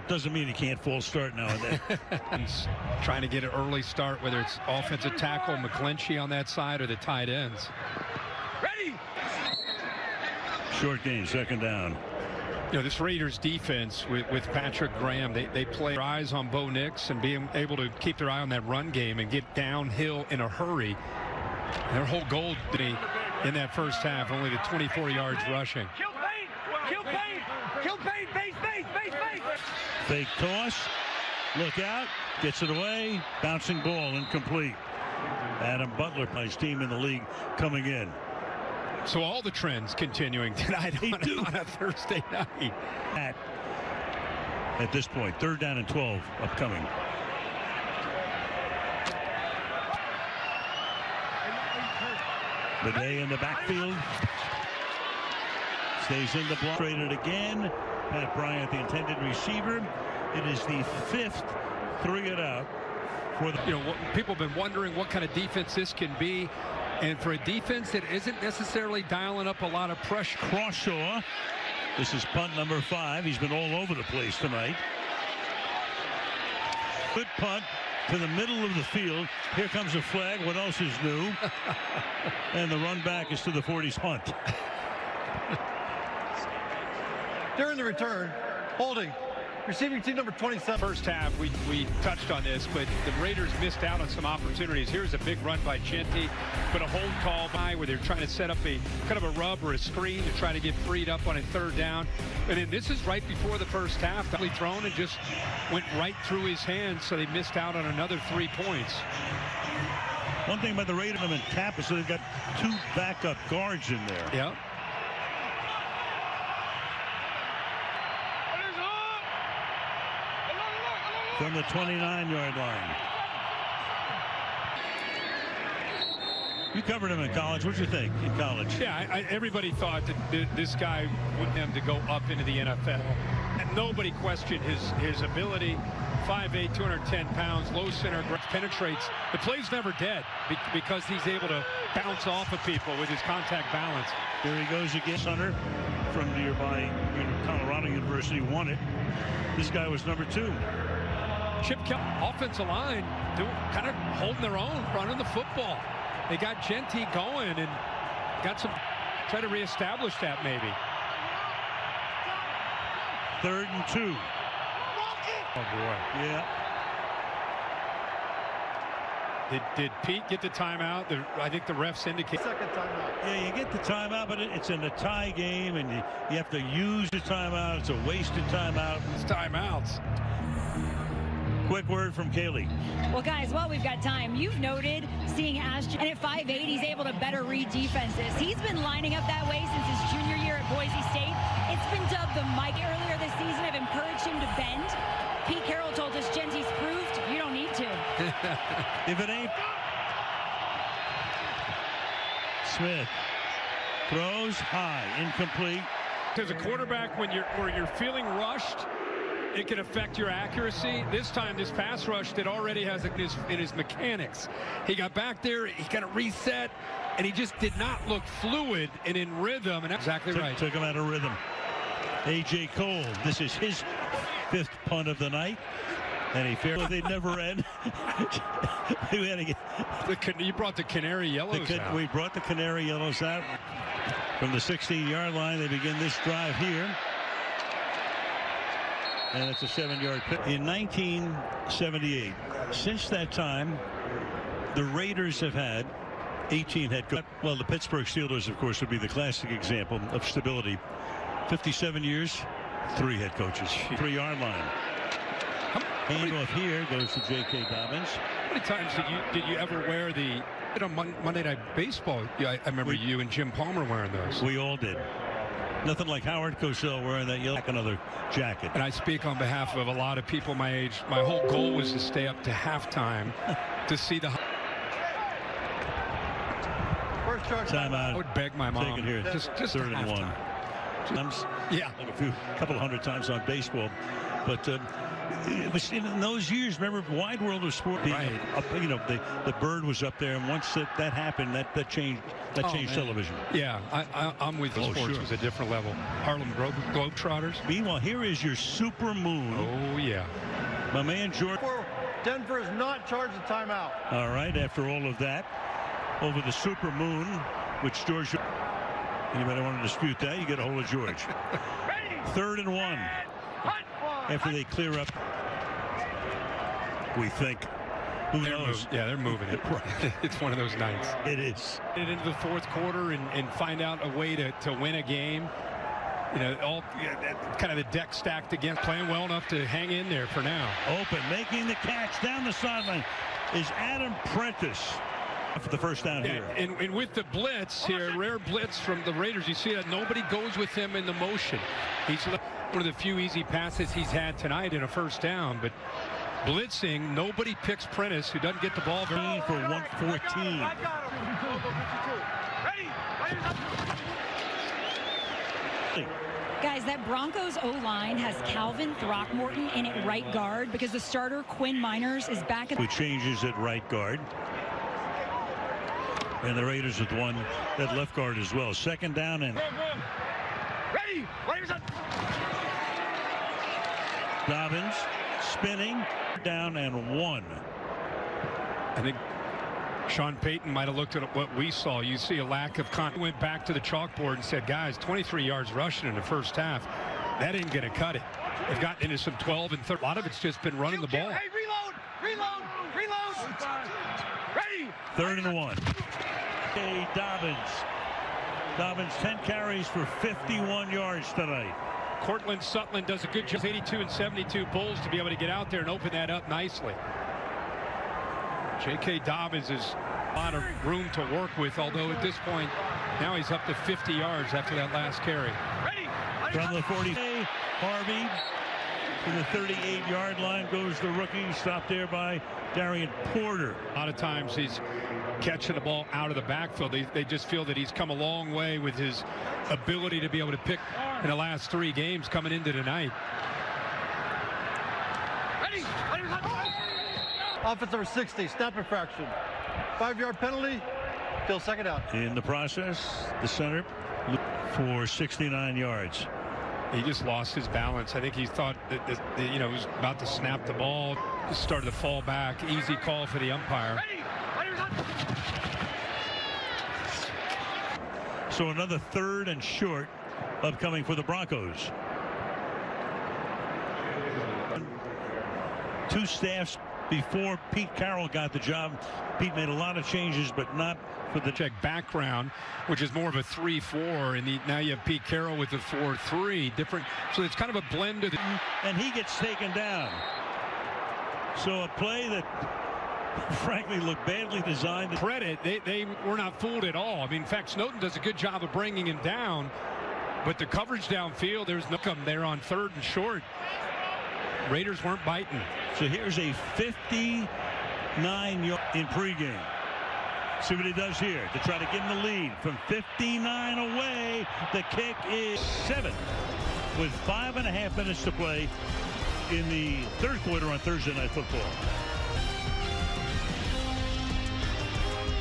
Doesn't mean he can't false start now and then. He's trying to get an early start, whether it's offensive tackle McClinchy on that side or the tight ends. Ready. Short game, second down. You know, this Raiders defense with Patrick Graham, they play their eyes on Bo Nix and being able to keep their eye on that run game and get downhill in a hurry. Their whole goal in that first half, only the 24 yards rushing. Kill Payne. Kill Payne. Kill Payne. Base. Fake toss. Look out. Gets it away. Bouncing ball, incomplete. Adam Butler, his team in the league, coming in. So all the trends continuing tonight on a Thursday night. At this point, third down and 12 upcoming. Bidet in the backfield. Stays in the block. Traded again. Pat Bryant, the intended receiver. It is the fifth 3-and-out for the. You know, people have been wondering what kind of defense this can be. And for a defense that isn't necessarily dialing up a lot of pressure. Crawshaw. This is punt number 5. He's been all over the place tonight. Good punt to the middle of the field. Here comes a flag. What else is new? And the run back is to the 40s punt. During the return, holding. Receiving team number 27. First half, we touched on this, but the Raiders missed out on some opportunities. Here's a big run by Genty, but a hold call by where they're trying to set up a kind of a rub or a screen to try to get freed up on a third down. And then this is right before the first half. Thrown and just went right through his hands, so they missed out on another 3 points. One thing about the Raiders in Tampa, so they've got 2 backup guards in there. Yep. From the 29-yard line. You covered him in college. What'd you think in college? Yeah, everybody thought that this guy wanted him to go up into the NFL. And nobody questioned his ability. 5'8", 210 pounds, low center, penetrates. The play's never dead because he's able to bounce off of people with his contact balance. Here he goes again. Hunter from nearby Colorado University won it. This guy was number 2. Chip Kelly, offensive line, kind of holding their own, running the football. They got Genty going and got some, try to reestablish that maybe. 3rd and 2. Oh boy. Yeah. Did Pete get the timeout? I think the refs indicate. Second timeout. Yeah, you get the timeout, but it's in a tie game, and you have to use the timeout. It's a wasted timeout. It's timeouts. Quick word from Kaylee. Well, guys, while we've got time, you've noted seeing Ashton, and at 5'8", he's able to better read defenses. He's been lining up that way since his junior year at Boise State. It's been dubbed the Mike earlier this season. I've encouraged him to bend. Pete Carroll told us Genty's proved you don't need to. If it ain't. Smith throws high, incomplete. As a quarterback, when you're feeling rushed, it can affect your accuracy. This time, this pass rush that already has in his mechanics. He got back there, he kind of reset, and he just did not look fluid and in rhythm. And exactly right. Took him out of rhythm. A.J. Cole, this is his 5th punt of the night. And he fairly, they never end. We had to get you brought the canary yellows out. We brought the canary yellows out. From the 16-yard line, they begin this drive here. And it's a 7-yard pick. In 1978, since that time, the Raiders have had 18 head coaches. Well, the Pittsburgh Steelers, of course, would be the classic example of stability. 57 years, 3 head coaches. 3-yard line. Handoff here goes to J.K. Dobbins. How many times did you ever wear the Monday Night Baseball? Yeah, I remember you and Jim Palmer wearing those. We all did. Nothing like Howard Cosell wearing that yellow, another jacket. And I speak on behalf of a lot of people my age. My whole goal was to stay up to halftime to see the. First charge. Timeout. I would beg my mom. Take it here. Just 3rd and 1. Yeah, like a couple of hundred times on baseball, but it was in those years. Remember, Wide World of Sport being up, you know, the bird was up there, and once that happened, that changed television. Yeah, I'm with you. Sports was a different level. Harlem Globetrotters. Meanwhile, here is your super moon. Oh yeah, my man George. Denver is not charged a timeout. All right, after all of that, over the super moon, which George. Anybody want to dispute that? You get a hold of George. 3rd and 1. After they clear up, we think. Who knows? Yeah, they're moving it. It's one of those nights. It is. Get into the 4th quarter and find out a way to win a game. You know, kind of the deck stacked against, playing well enough to hang in there for now. Open, making the catch down the sideline is Adam Prentice. For the first down here. And with the blitz here, rare blitz from the Raiders, you see that nobody goes with him in the motion. He's one of the few easy passes he's had tonight in a first down, but blitzing, nobody picks Prentice, who doesn't get the ball for 114. Guys, that Broncos O-line has Calvin Throckmorton in at right guard because the starter, Quinn Miners, is back. Who changes at right guard. And the Raiders with one at left guard as well. 2nd down and ready. Dobbins spinning down and 1. I think Sean Payton might have looked at what we saw. You see a lack of confidence. Went back to the chalkboard and said, guys, 23 yards rushing in the first half. That ain't going to cut it. They've gotten into some 12 and 30. A lot of it's just been running the ball. Hey, reload. Ready. 3rd and 1. Dobbins 10 carries for 51 yards tonight. Cortland Sutton does a good job. 82 and 72 Bulls to be able to get out there and open that up nicely. J.K. Dobbins is a lot of room to work with, although at this point now he's up to 50 yards after that last carry. From the 40, Harvey to the 38-yard line goes the rookie, stopped there by Darian Porter. A lot of times he's catching the ball out of the backfield. They just feel that he's come a long way with his ability to be able to pick in the last 3 games coming into tonight. Offense number 60, snap infraction. 5-yard penalty, till 2nd down. In the process, the center for 69 yards. He just lost his balance. I think he thought that he was about to snap the ball. Just started to fall back. Easy call for the umpire. So another 3rd and short upcoming for the Broncos. 2 staffs before Pete Carroll got the job. Pete made a lot of changes, but not for the check background, which is more of a 3-4, and now you have Pete Carroll with the 4-3 different. So it's kind of a blend of and he gets taken down. So a play that frankly looked badly designed. Credit, they were not fooled at all. I mean, in fact, Snowden does a good job of bringing him down, but the coverage downfield, there's no come there on 3rd and short. Raiders weren't biting. So here's a 59 yard in pregame. See what he does here to try to give him the lead from 59 away. The kick is 7 with 5.5 minutes to play in the 3rd quarter on Thursday Night Football.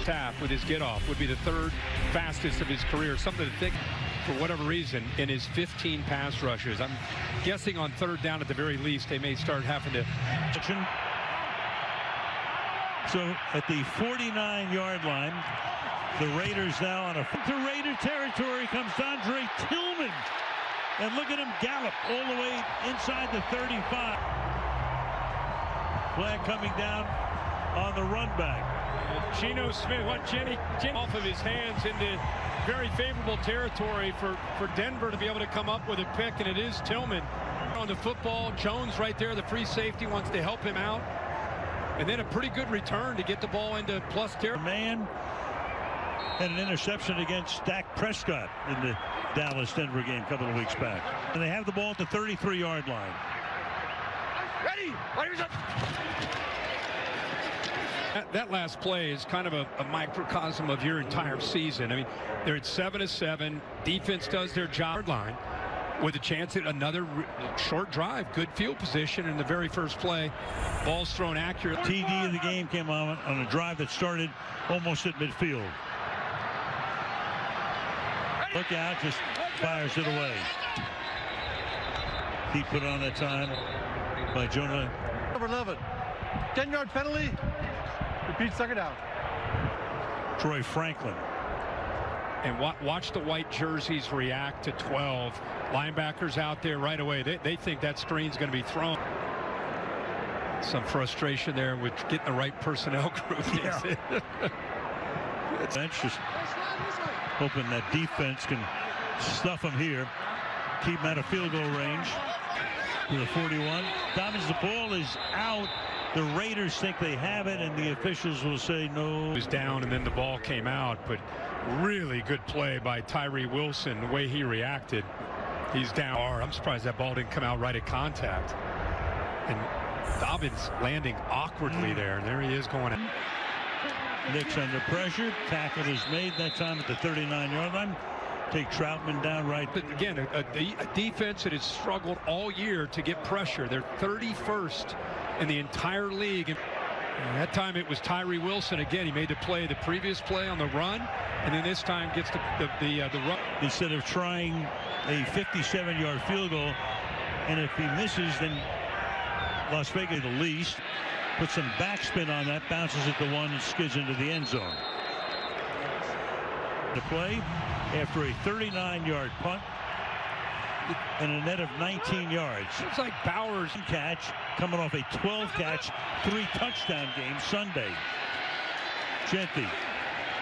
Tap with his get off would be the 3rd fastest of his career. Something to think for whatever reason in his 15 pass rushes. I'm guessing on 3rd down at the very least they may start having to. So at the 49-yard line, the Raiders now on to Raider territory comes Andre Tillman. And look at him gallop all the way inside the 35. Flag coming down on the run back. Geno Smith, Jenny off of his hands into very favorable territory for Denver to be able to come up with a pick, and it is Tillman on the football. Jones right there, the free safety, wants to help him out. And then a pretty good return to get the ball into plus territory. Man had an interception against Dak Prescott in the Dallas-Denver game a couple of weeks back. And they have the ball at the 33-yard line. Ready. That last play is kind of a microcosm of your entire season. I mean, they're at 7-7. Defense does their job line with a chance at another short drive. Good field position in the very first play. Ball's thrown accurate. TD of the game came on a drive that started almost at midfield. Look out, just fires it away. He put on that time by Jonah. Number 11. 10-yard penalty. Repeat second down. Troy Franklin. And watch the white jerseys react to 12. Linebackers out there right away. They think that screen's going to be thrown. Some frustration there with getting the right personnel group. Yeah. Bench just hoping that defense can stuff them here. Keep them out of field goal range. To the 41. Thomas, the ball is out. The Raiders think they have it, and the officials will say no. It was down, and then the ball came out. But really good play by Tyree Wilson. The way he reacted. He's down. I'm surprised that ball didn't come out right at contact. And Dobbins landing awkwardly there. And there he is going. Knicks under pressure. Tackle is made that time at the 39-yard line. Take Troutman down right. But again, a defense that has struggled all year to get pressure. They're 31st in the entire league. And that time it was Tyree Wilson again. He made the play, the previous play on the run, and then this time gets the run. Instead of trying a 57-yard field goal, and if he misses, then Las Vegas the least. Put some backspin on that, bounces at the one and skids into the end zone. The play after a 39-yard punt and a net of 19 yards. It's like Bowers catch coming off a 12-catch, 3-touchdown game Sunday. Genty.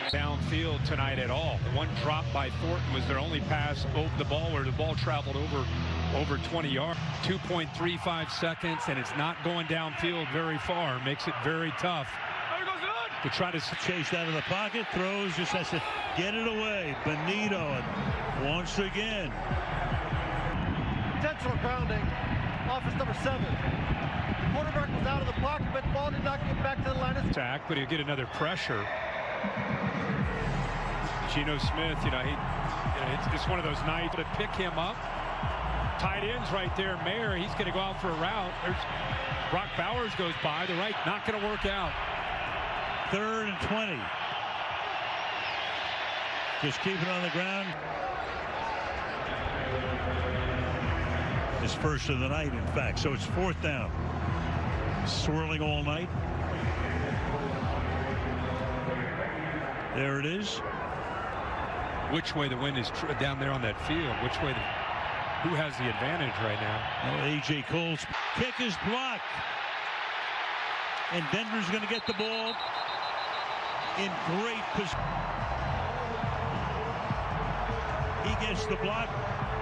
Downfield tonight at all. The one drop by Thornton was their only pass over the ball where the ball traveled over 20 yards. 2.35 seconds, and it's not going downfield very far. Makes it very tough to try to chase out of the pocket. Throws, just has to get it away. Benito once again. Intentional grounding. Office number 7. The quarterback was out of the pocket, but the ball did not get back to the line of attack, but he'll get another pressure. Geno Smith, it's one of those nights to pick him up. Tight ends right there. Mayer, he's going to go out for a route. There's Brock Bowers goes by. The right, not going to work out. 3rd and 20. Just keep it on the ground. His first of the night, in fact. So it's 4th down. Swirling all night. There it is. Which way the wind is down there on that field? Which way? Who has the advantage right now? Well, A.J. Cole's kick is blocked. And Denver's going to get the ball in great position. He gets the block.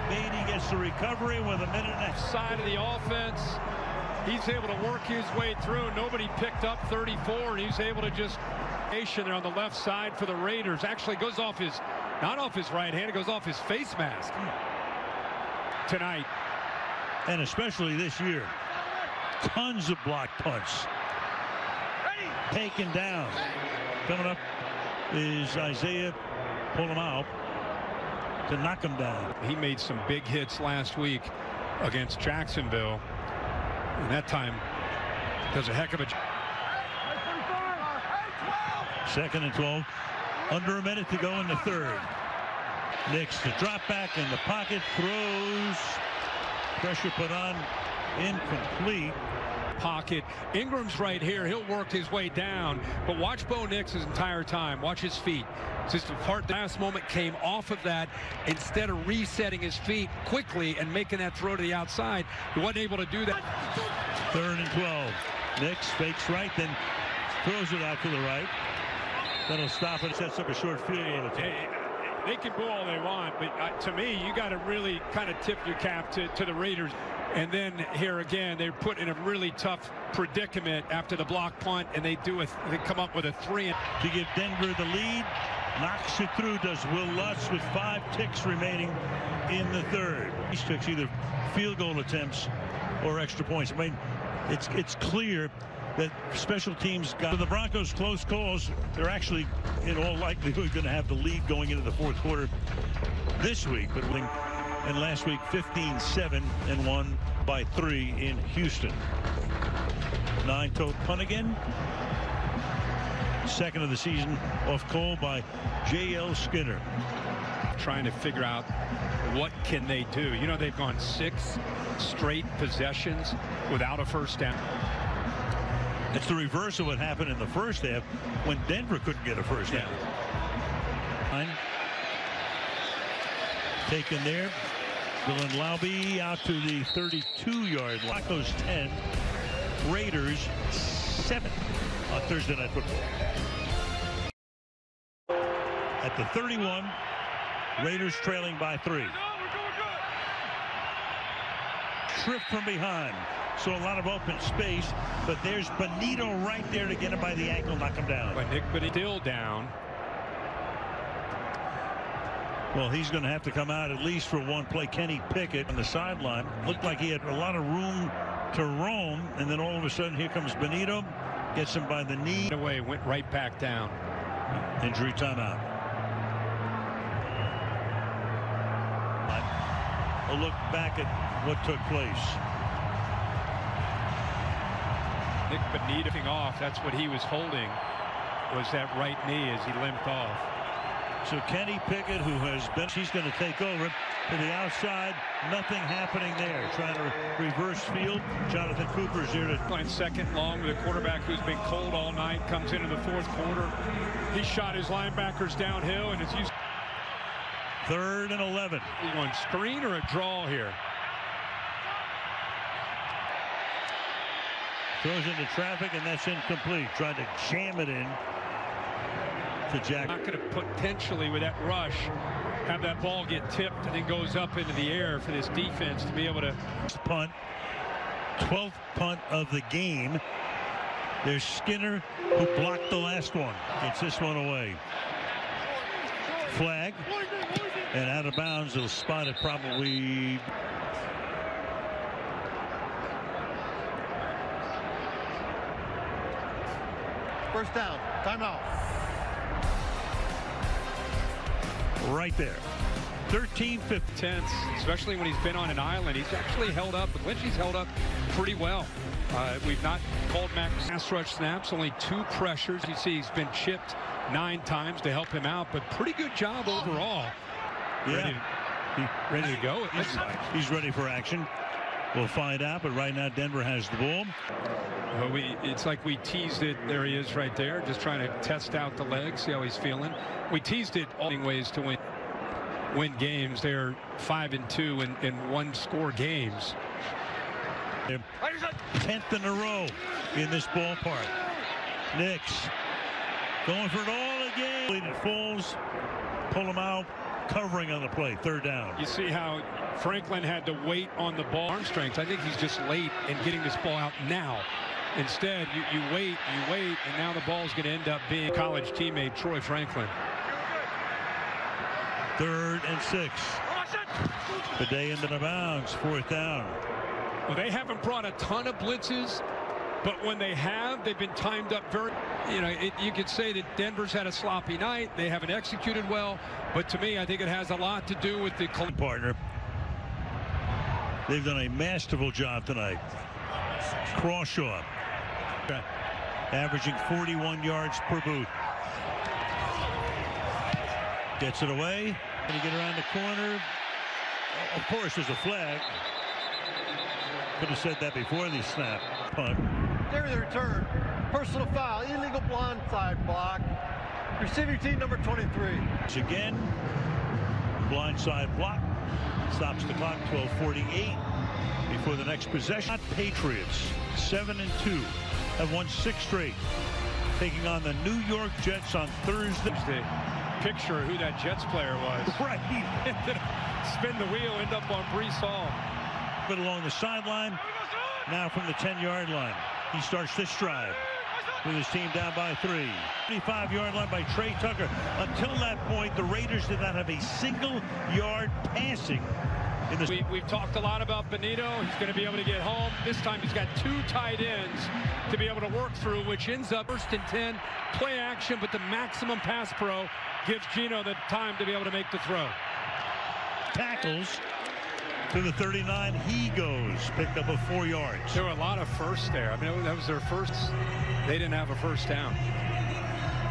Beatty gets the recovery with a minute and a half. Side of the offense. He's able to work his way through. Nobody picked up 34, and he's able to just there on the left side for the Raiders. Actually goes off his, not off his right hand, it goes off his face mask tonight. And especially this year. Tons of block punts. Taken down. Coming up is Isaiah. Pull him out to knock him down. He made some big hits last week against Jacksonville. And that time does a heck of a job. 2nd and 12. Under a minute to go in the 3rd. Knicks to drop back in the pocket. Throws. Pressure put on. Incomplete. Pocket. Ingram's right here. He'll work his way down. But watch Bo Nix his entire time. Watch his feet. Just the part the last moment came off of that. Instead of resetting his feet quickly and making that throw to the outside, he wasn't able to do that. 3rd and 12. Nix fakes right, then throws it out to the right. That'll stop it. Sets up a short field goal. They can boo all they want, but to me, you got to really kind of tip your cap to the Raiders. And then here again, they're put in a really tough predicament after the block punt, and they come up with a 3. To give Denver the lead, knocks it through, does Will Lutz with 5 ticks remaining in the 3rd. These ticks, either field goal attempts or extra points. I mean, it's clear that special teams got. For the Broncos, close calls. They're actually, in all likelihood, going to have the lead going into the fourth quarter this week. But and last week, 15-7 and won by 3 in Houston. 9-toe punt again. Second of the season off call by J.L. Skinner. Trying to figure out what can they do. You know, they've gone 6 straight possessions without a first down. It's the reverse of what happened in the first half when Denver couldn't get a first down. Taken there. Dylan Laube out to the 32-yard line. Broncos 10, Raiders 7 on Thursday Night Football. At the 31, Raiders trailing by 3. Trip from behind. So a lot of open space, but there's Benito right there to get him by the ankle, knock him down. But Nick Benito still down. Well, he's going to have to come out at least for one play. Kenny Pickett on the sideline. Looked like he had a lot of room to roam, and then all of a sudden here comes Benito, gets him by the knee. Away, went right back down. Injury timeout. A look back at what took place. Nick Benito off. That's what he was holding, was that right knee as he limped off. So Kenny Pickett, who has been, he's going to take over to the outside. Nothing happening there. Trying to reverse field. Jonathan Cooper's here to line second long with a quarterback who's been cold all night. Comes into the fourth quarter. He shot his linebackers downhill, and it's used. 3rd and 11. You want screen or a draw here? Throws into traffic, and that's incomplete. Tried to jam it in to Jack. Not going to potentially, with that rush, have that ball get tipped and then goes up into the air for this defense to be able to punt. 12th punt of the game. There's Skinner, who blocked the last one. Gets this one away. Flag. And out of bounds. It'll spot it probably. First down. Timeout. Right there. 13-15. Tense, especially when he's been on an island. He's actually held up. Lynch's held up pretty well. We've not called Max pass rush snaps. Only 2 pressures. You see he's been chipped 9 times to help him out, but pretty good job overall. Yeah. Ready to go. He's ready for action. We'll find out, but right now Denver has the ball. Well, it's like we teased it. There he is right there, just trying to test out the legs, see how he's feeling. We teased it all ways to win games. They're 5-2 in 1-score games. 10th in a row in this ballpark. Knicks going for it all again. It falls, pull him out, covering on the play. 3rd down. You see how Franklin had to wait on the ball. Arm strength. I think he's just late in getting this ball out now. Instead, you wait, and now the ball's going to end up being college teammate Troy Franklin. 3rd and 6. The day into the bounds. 4th down. Well, they haven't brought a ton of blitzes, but when they have, they've been timed up very. You know, you could say that Denver's had a sloppy night. They haven't executed well, but to me, I think it has a lot to do with the partner. They've done a masterful job tonight. Crawshaw averaging 41 yards per boot. Gets it away. Can he get around the corner? Of course, there's a flag. Could have said that before the snap. Punt. During the return, personal foul, illegal blindside block. Receiving team number 23. Again, blindside block. Stops the clock. 12:48 before the next possession. Patriots 7-2 have won 6 straight, taking on the New York Jets on Thursday. Picture who that Jets player was. Right. Spin the wheel, end up on Brees Hall. But along the sideline, now from the 10-yard line, he starts this drive with his team down by 3. 25-yard line by Trey Tucker. Until that point, the Raiders did not have a single yard passing in the... We've talked a lot about Benito. He's going to be able to get home. This time he's got 2 tight ends to be able to work through, which ends up 1st and 10, play action, but the maximum pass pro gives Gino the time to be able to make the throw. Tackles to the 39. He goes. Picked up of 4 yards. There were a lot of firsts there. I mean, that was their first. They didn't have a first down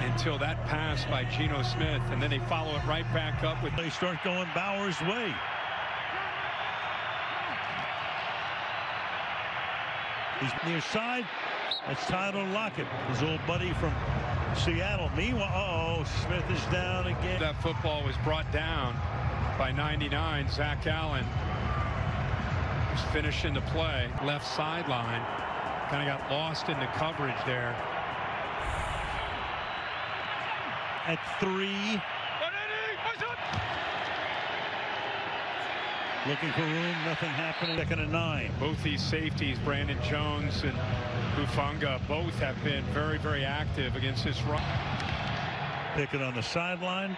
until that pass by Geno Smith, and then they follow it right back up with. They start going Bauer's way. He's near side. That's Tyler Lockett, his old buddy from Seattle. Meanwhile, Smith is down again. That football was brought down by 99. Zach Allen was finishing the play. Left sideline. Kind of got lost in the coverage there. At 3. Looking for room, nothing happening. 2nd and 9. Both these safeties, Brandon Jones and Hufanga, both have been very, very active against this run. Pickett on the sideline.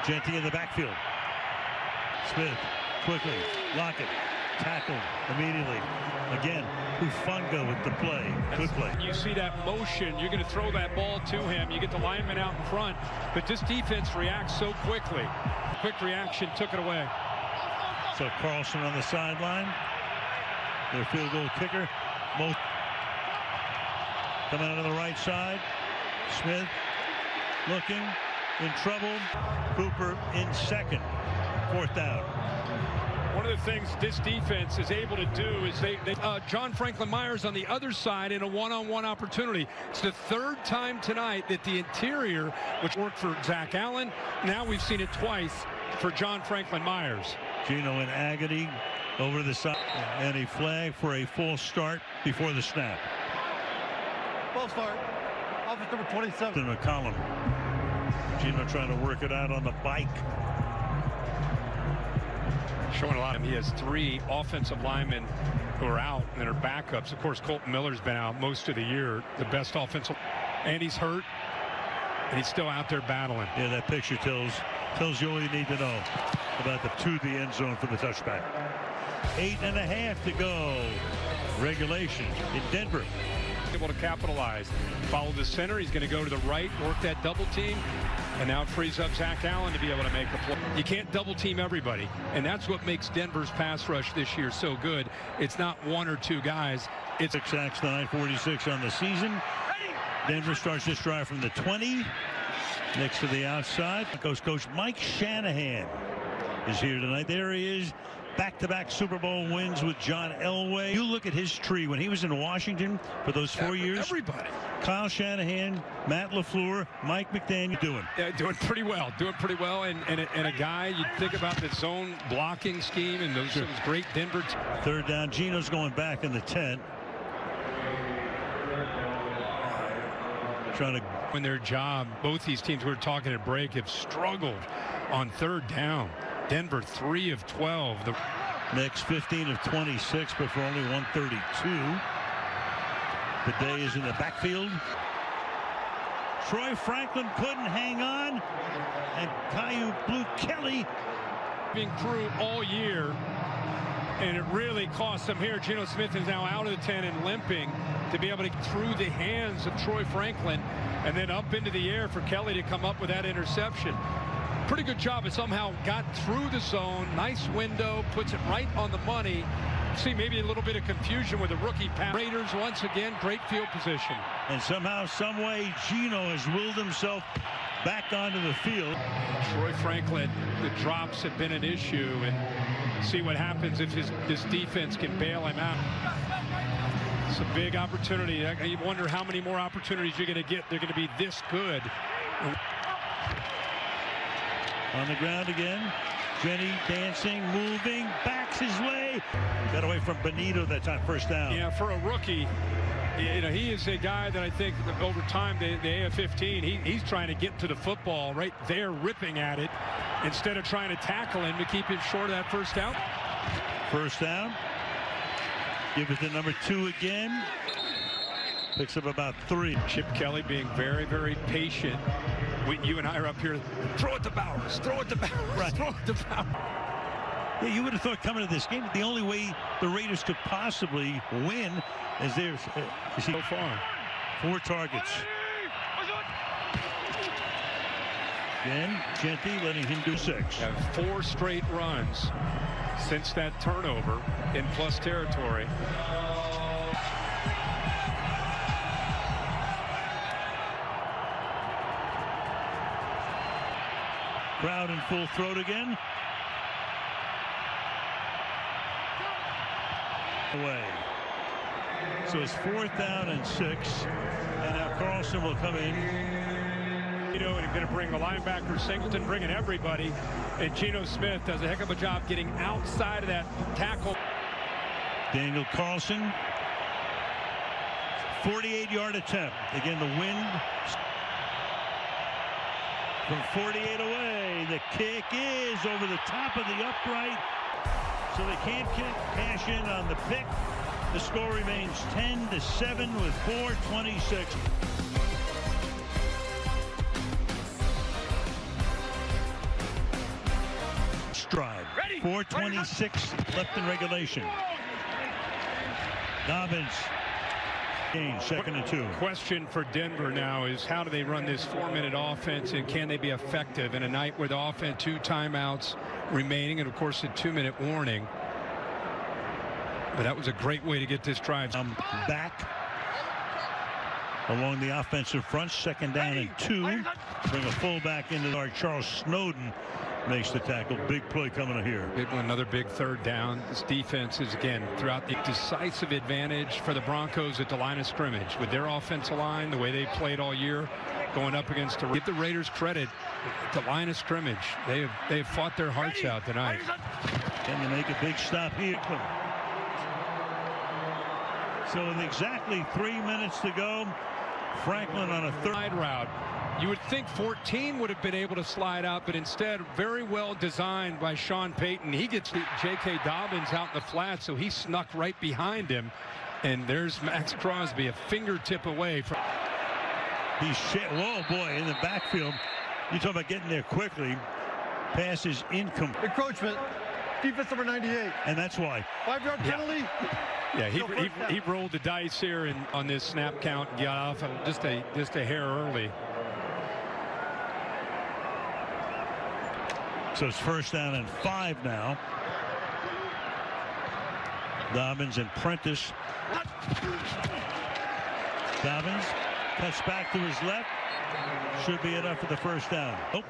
Genty in the backfield. Smith quickly. Lockett tackled immediately. Again, Hufanga with the play. Good play. You see that motion, you're going to throw that ball to him. You get the lineman out in front, but this defense reacts so quickly. Quick reaction took it away. So Carlson on the sideline. Their field goal kicker. Both coming out on the right side. Smith looking in trouble. Cooper in 2nd. 4th down. One of the things this defense is able to do is John Franklin Myers on the other side in a one-on-one opportunity. It's the 3rd time tonight that the interior, which worked for Zach Allen, now we've seen it twice for John Franklin Myers. Gino in agony over the side, and a flag for a false start before the snap. False start. Offense number 27. In a column. Gino trying to work it out on the bike. Showing a lot. He has 3 offensive linemen who are out and are backups. Of course, Colton Miller's been out most of the year, the best offensive, and he's hurt, and he's still out there battling. Yeah, that picture tells you all you need to know about the to the end zone for the touchback. 8.5 to go. Regulation in Denver. Able to capitalize. Follow the center. He's going to go to the right, work that double team. And now it frees up Zach Allen to be able to make a play. You can't double team everybody. And that's what makes Denver's pass rush this year so good. It's not 1 or 2 guys. It's 6 sacks to 946 on the season. Denver starts this drive from the 20. Next to the outside. Coach Mike Shanahan is here tonight. There he is. Back-to-back Super Bowl wins with John Elway. You look at his tree when he was in Washington for those 4 years. Everybody. Kyle Shanahan, Matt LaFleur, Mike McDaniel doing. Yeah, doing pretty well. Doing pretty well. And a guy, you think about the zone blocking scheme and those great Denver. 3rd down. Gino's going back in the 10. Trying to win their job. Both these teams, we were talking at break, have struggled on 3rd down. Denver 3 of 12. The next 15 of 26, but for only 132. The day is in the backfield. Troy Franklin couldn't hang on, and Caillou Blue Kelly being through all year, and it really cost them here. Geno Smith is now out of the 10 and limping to be able to get through the hands of Troy Franklin and then up into the air for Kelly to come up with that interception. Pretty good job. It somehow got through the zone. Nice window, puts it right on the money. See maybe a little bit of confusion with the rookie pass. Raiders once again, great field position. And somehow, some way, Gino has willed himself back onto the field. Troy Franklin, the drops have been an issue, and see what happens if this defense can bail him out. It's a big opportunity. You wonder how many more opportunities you're going to get. They're going to be this good. On the ground again. Jenny dancing, moving, backs his way. Got away from Benito that time, 1st down. Yeah, for a rookie, you know, he is a guy that I think over time, the AF-15, he's trying to get to the football right there, ripping at it, instead of trying to tackle him to keep him short of that 1st down. 1st down. Give it to number 2 again. Picks up about 3. Chip Kelly being very, very patient. You and I are up here. Throw it to Bowers. Throw it to Bowers. Right. Throw it to Bowers. Yeah, you would have thought coming to this game, the only way the Raiders could possibly win is there's so far 4 targets. Again, Genty letting him do 6. Have 4 straight runs since that turnover in plus territory. Crowd in full throat again. Away. So it's 4th down and 6. And now Carlson will come in. You know, and going to bring the linebacker Singleton, bringing everybody. And Geno Smith does a heck of a job getting outside of that tackle. Daniel Carlson. 48-yard attempt. Again, the wind. From 48 away. The kick is over the top of the upright. So they can't cash in on the pick. The score remains 10-7 with 4:26. Stride. 4:26 left in regulation. Dobbins. Gain, 2nd and 2. Question for Denver now is how do they run this 4-minute offense, and can they be effective in a night where the offense 2 timeouts remaining and of course a 2-minute warning. But that was a great way to get this drive. Back along the offensive front, 2nd down and 2. Bring a fullback into our Charles Snowden makes the tackle. Big play coming here. Another big 3rd down. This defense is again throughout the decisive advantage for the Broncos at the line of scrimmage with their offensive line, the way they played all year, going up against the. Give the Raiders credit. The line of scrimmage. They have fought their hearts out tonight. Can they make a big stop here? So with exactly 3 minutes to go, Franklin on a 3rd route. You would think 14 would have been able to slide out, but instead very well designed by Sean Payton. He gets J.K. Dobbins out in the flat, so he snuck right behind him. And there's Max Crosby a fingertip away from. He's whoa boy in the backfield. You talk about getting there quickly. Pass is incomplete. Encroachment. Defense number 98. And that's why. 5-yard penalty. Yeah, he rolled the dice here and on this snap count and got off just a hair early. So it's 1st down and 5 now. Dobbins and Prentice. Dobbins cuts back to his left. Should be enough for the 1st down. Oh,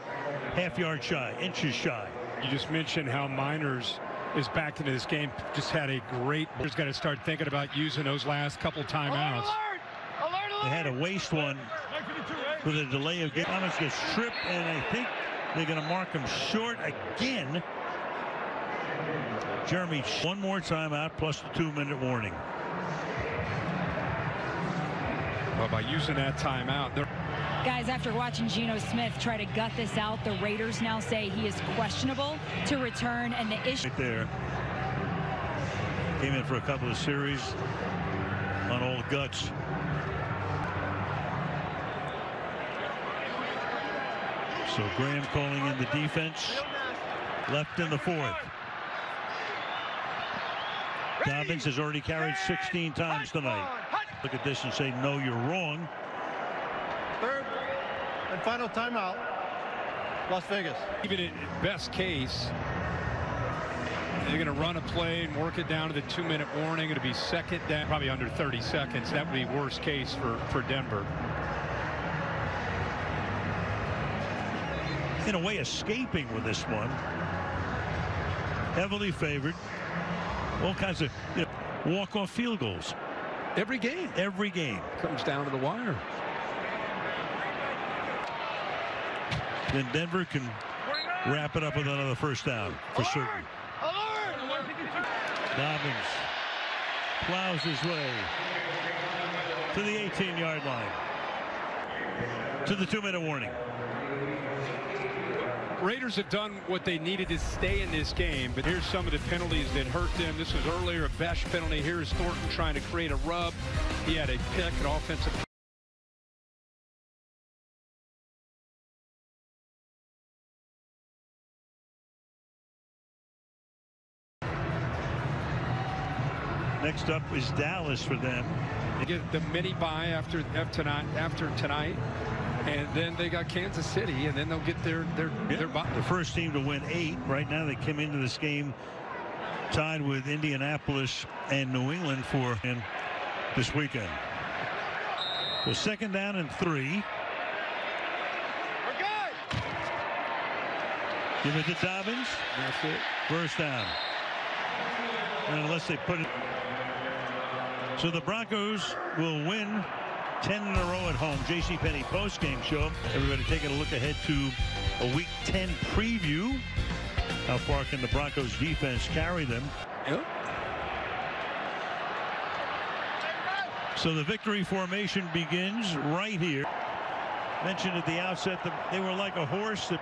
half-yard shy, inches shy. You just mentioned how Miners is back into this game. Just had a great. He's got to start thinking about using those last couple timeouts. They had to waste one with a delay of game. Thomas gets stripped, and I think they're going to mark him short again. Jeremy, one more timeout plus the 2-minute warning. Well, by using that timeout, they're. Guys, after watching Geno Smith try to gut this out, the Raiders now say he is questionable to return, and the issue right there. Came in for a couple of series on old guts. So Graham calling in the defense. Left in the 4th. Dobbins has already carried 16 times tonight. Look at this and say, no, you're wrong. 3rd and final timeout. Las Vegas. Even in best case, they're going to run a play and work it down to the 2-minute warning. It'll be 2nd down, probably under 30 seconds. That would be worst case for Denver. In a way, escaping with this one. Heavily favored. All kinds of walk-off field goals. Every game. Every game. Comes down to the wire. Then Denver can wrap it up with another 1st down for certain. Dobbins plows his way to the 18-yard line. To the 2-minute warning. Raiders have done what they needed to stay in this game, but here's some of the penalties that hurt them. This was earlier a Besh penalty. Here's Thornton trying to create a rub. He had a pick, an offensive Next up is Dallas for them. They get the mini bye after tonight, and then they got Kansas City, and then they'll get their bye. The first team to win 8. Right now they come into this game tied with Indianapolis and New England for this weekend. So second down and 3. Give it to Dobbins. That's it. First down. And unless they put it. So the Broncos will win 10 in a row at home. J.C. Penney post-game show. Everybody taking a look ahead to a Week 10 preview. How far can the Broncos defense carry them? Yep. So the victory formation begins right here. Mentioned at the outset that they were like a horse that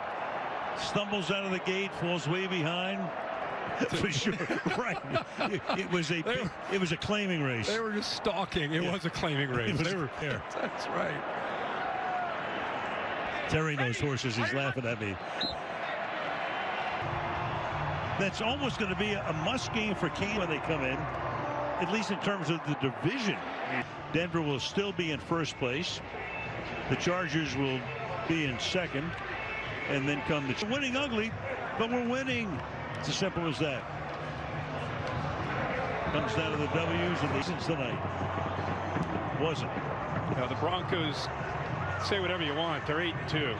stumbles out of the gate, falls way behind. For sure, right? It was a claiming race. They were just stalking. It was a claiming race. They were there. That's right. Terry knows horses. He's laughing at me. That's almost going to be a must game for Kane when they come in, at least in terms of the division. Denver will still be in first place. The Chargers will be in second, and then come the winning ugly, but we're winning. It's as simple as that. Comes down to the W's and the Cincinnati tonight. Wasn't. The Broncos, say whatever you want, they're 8-2.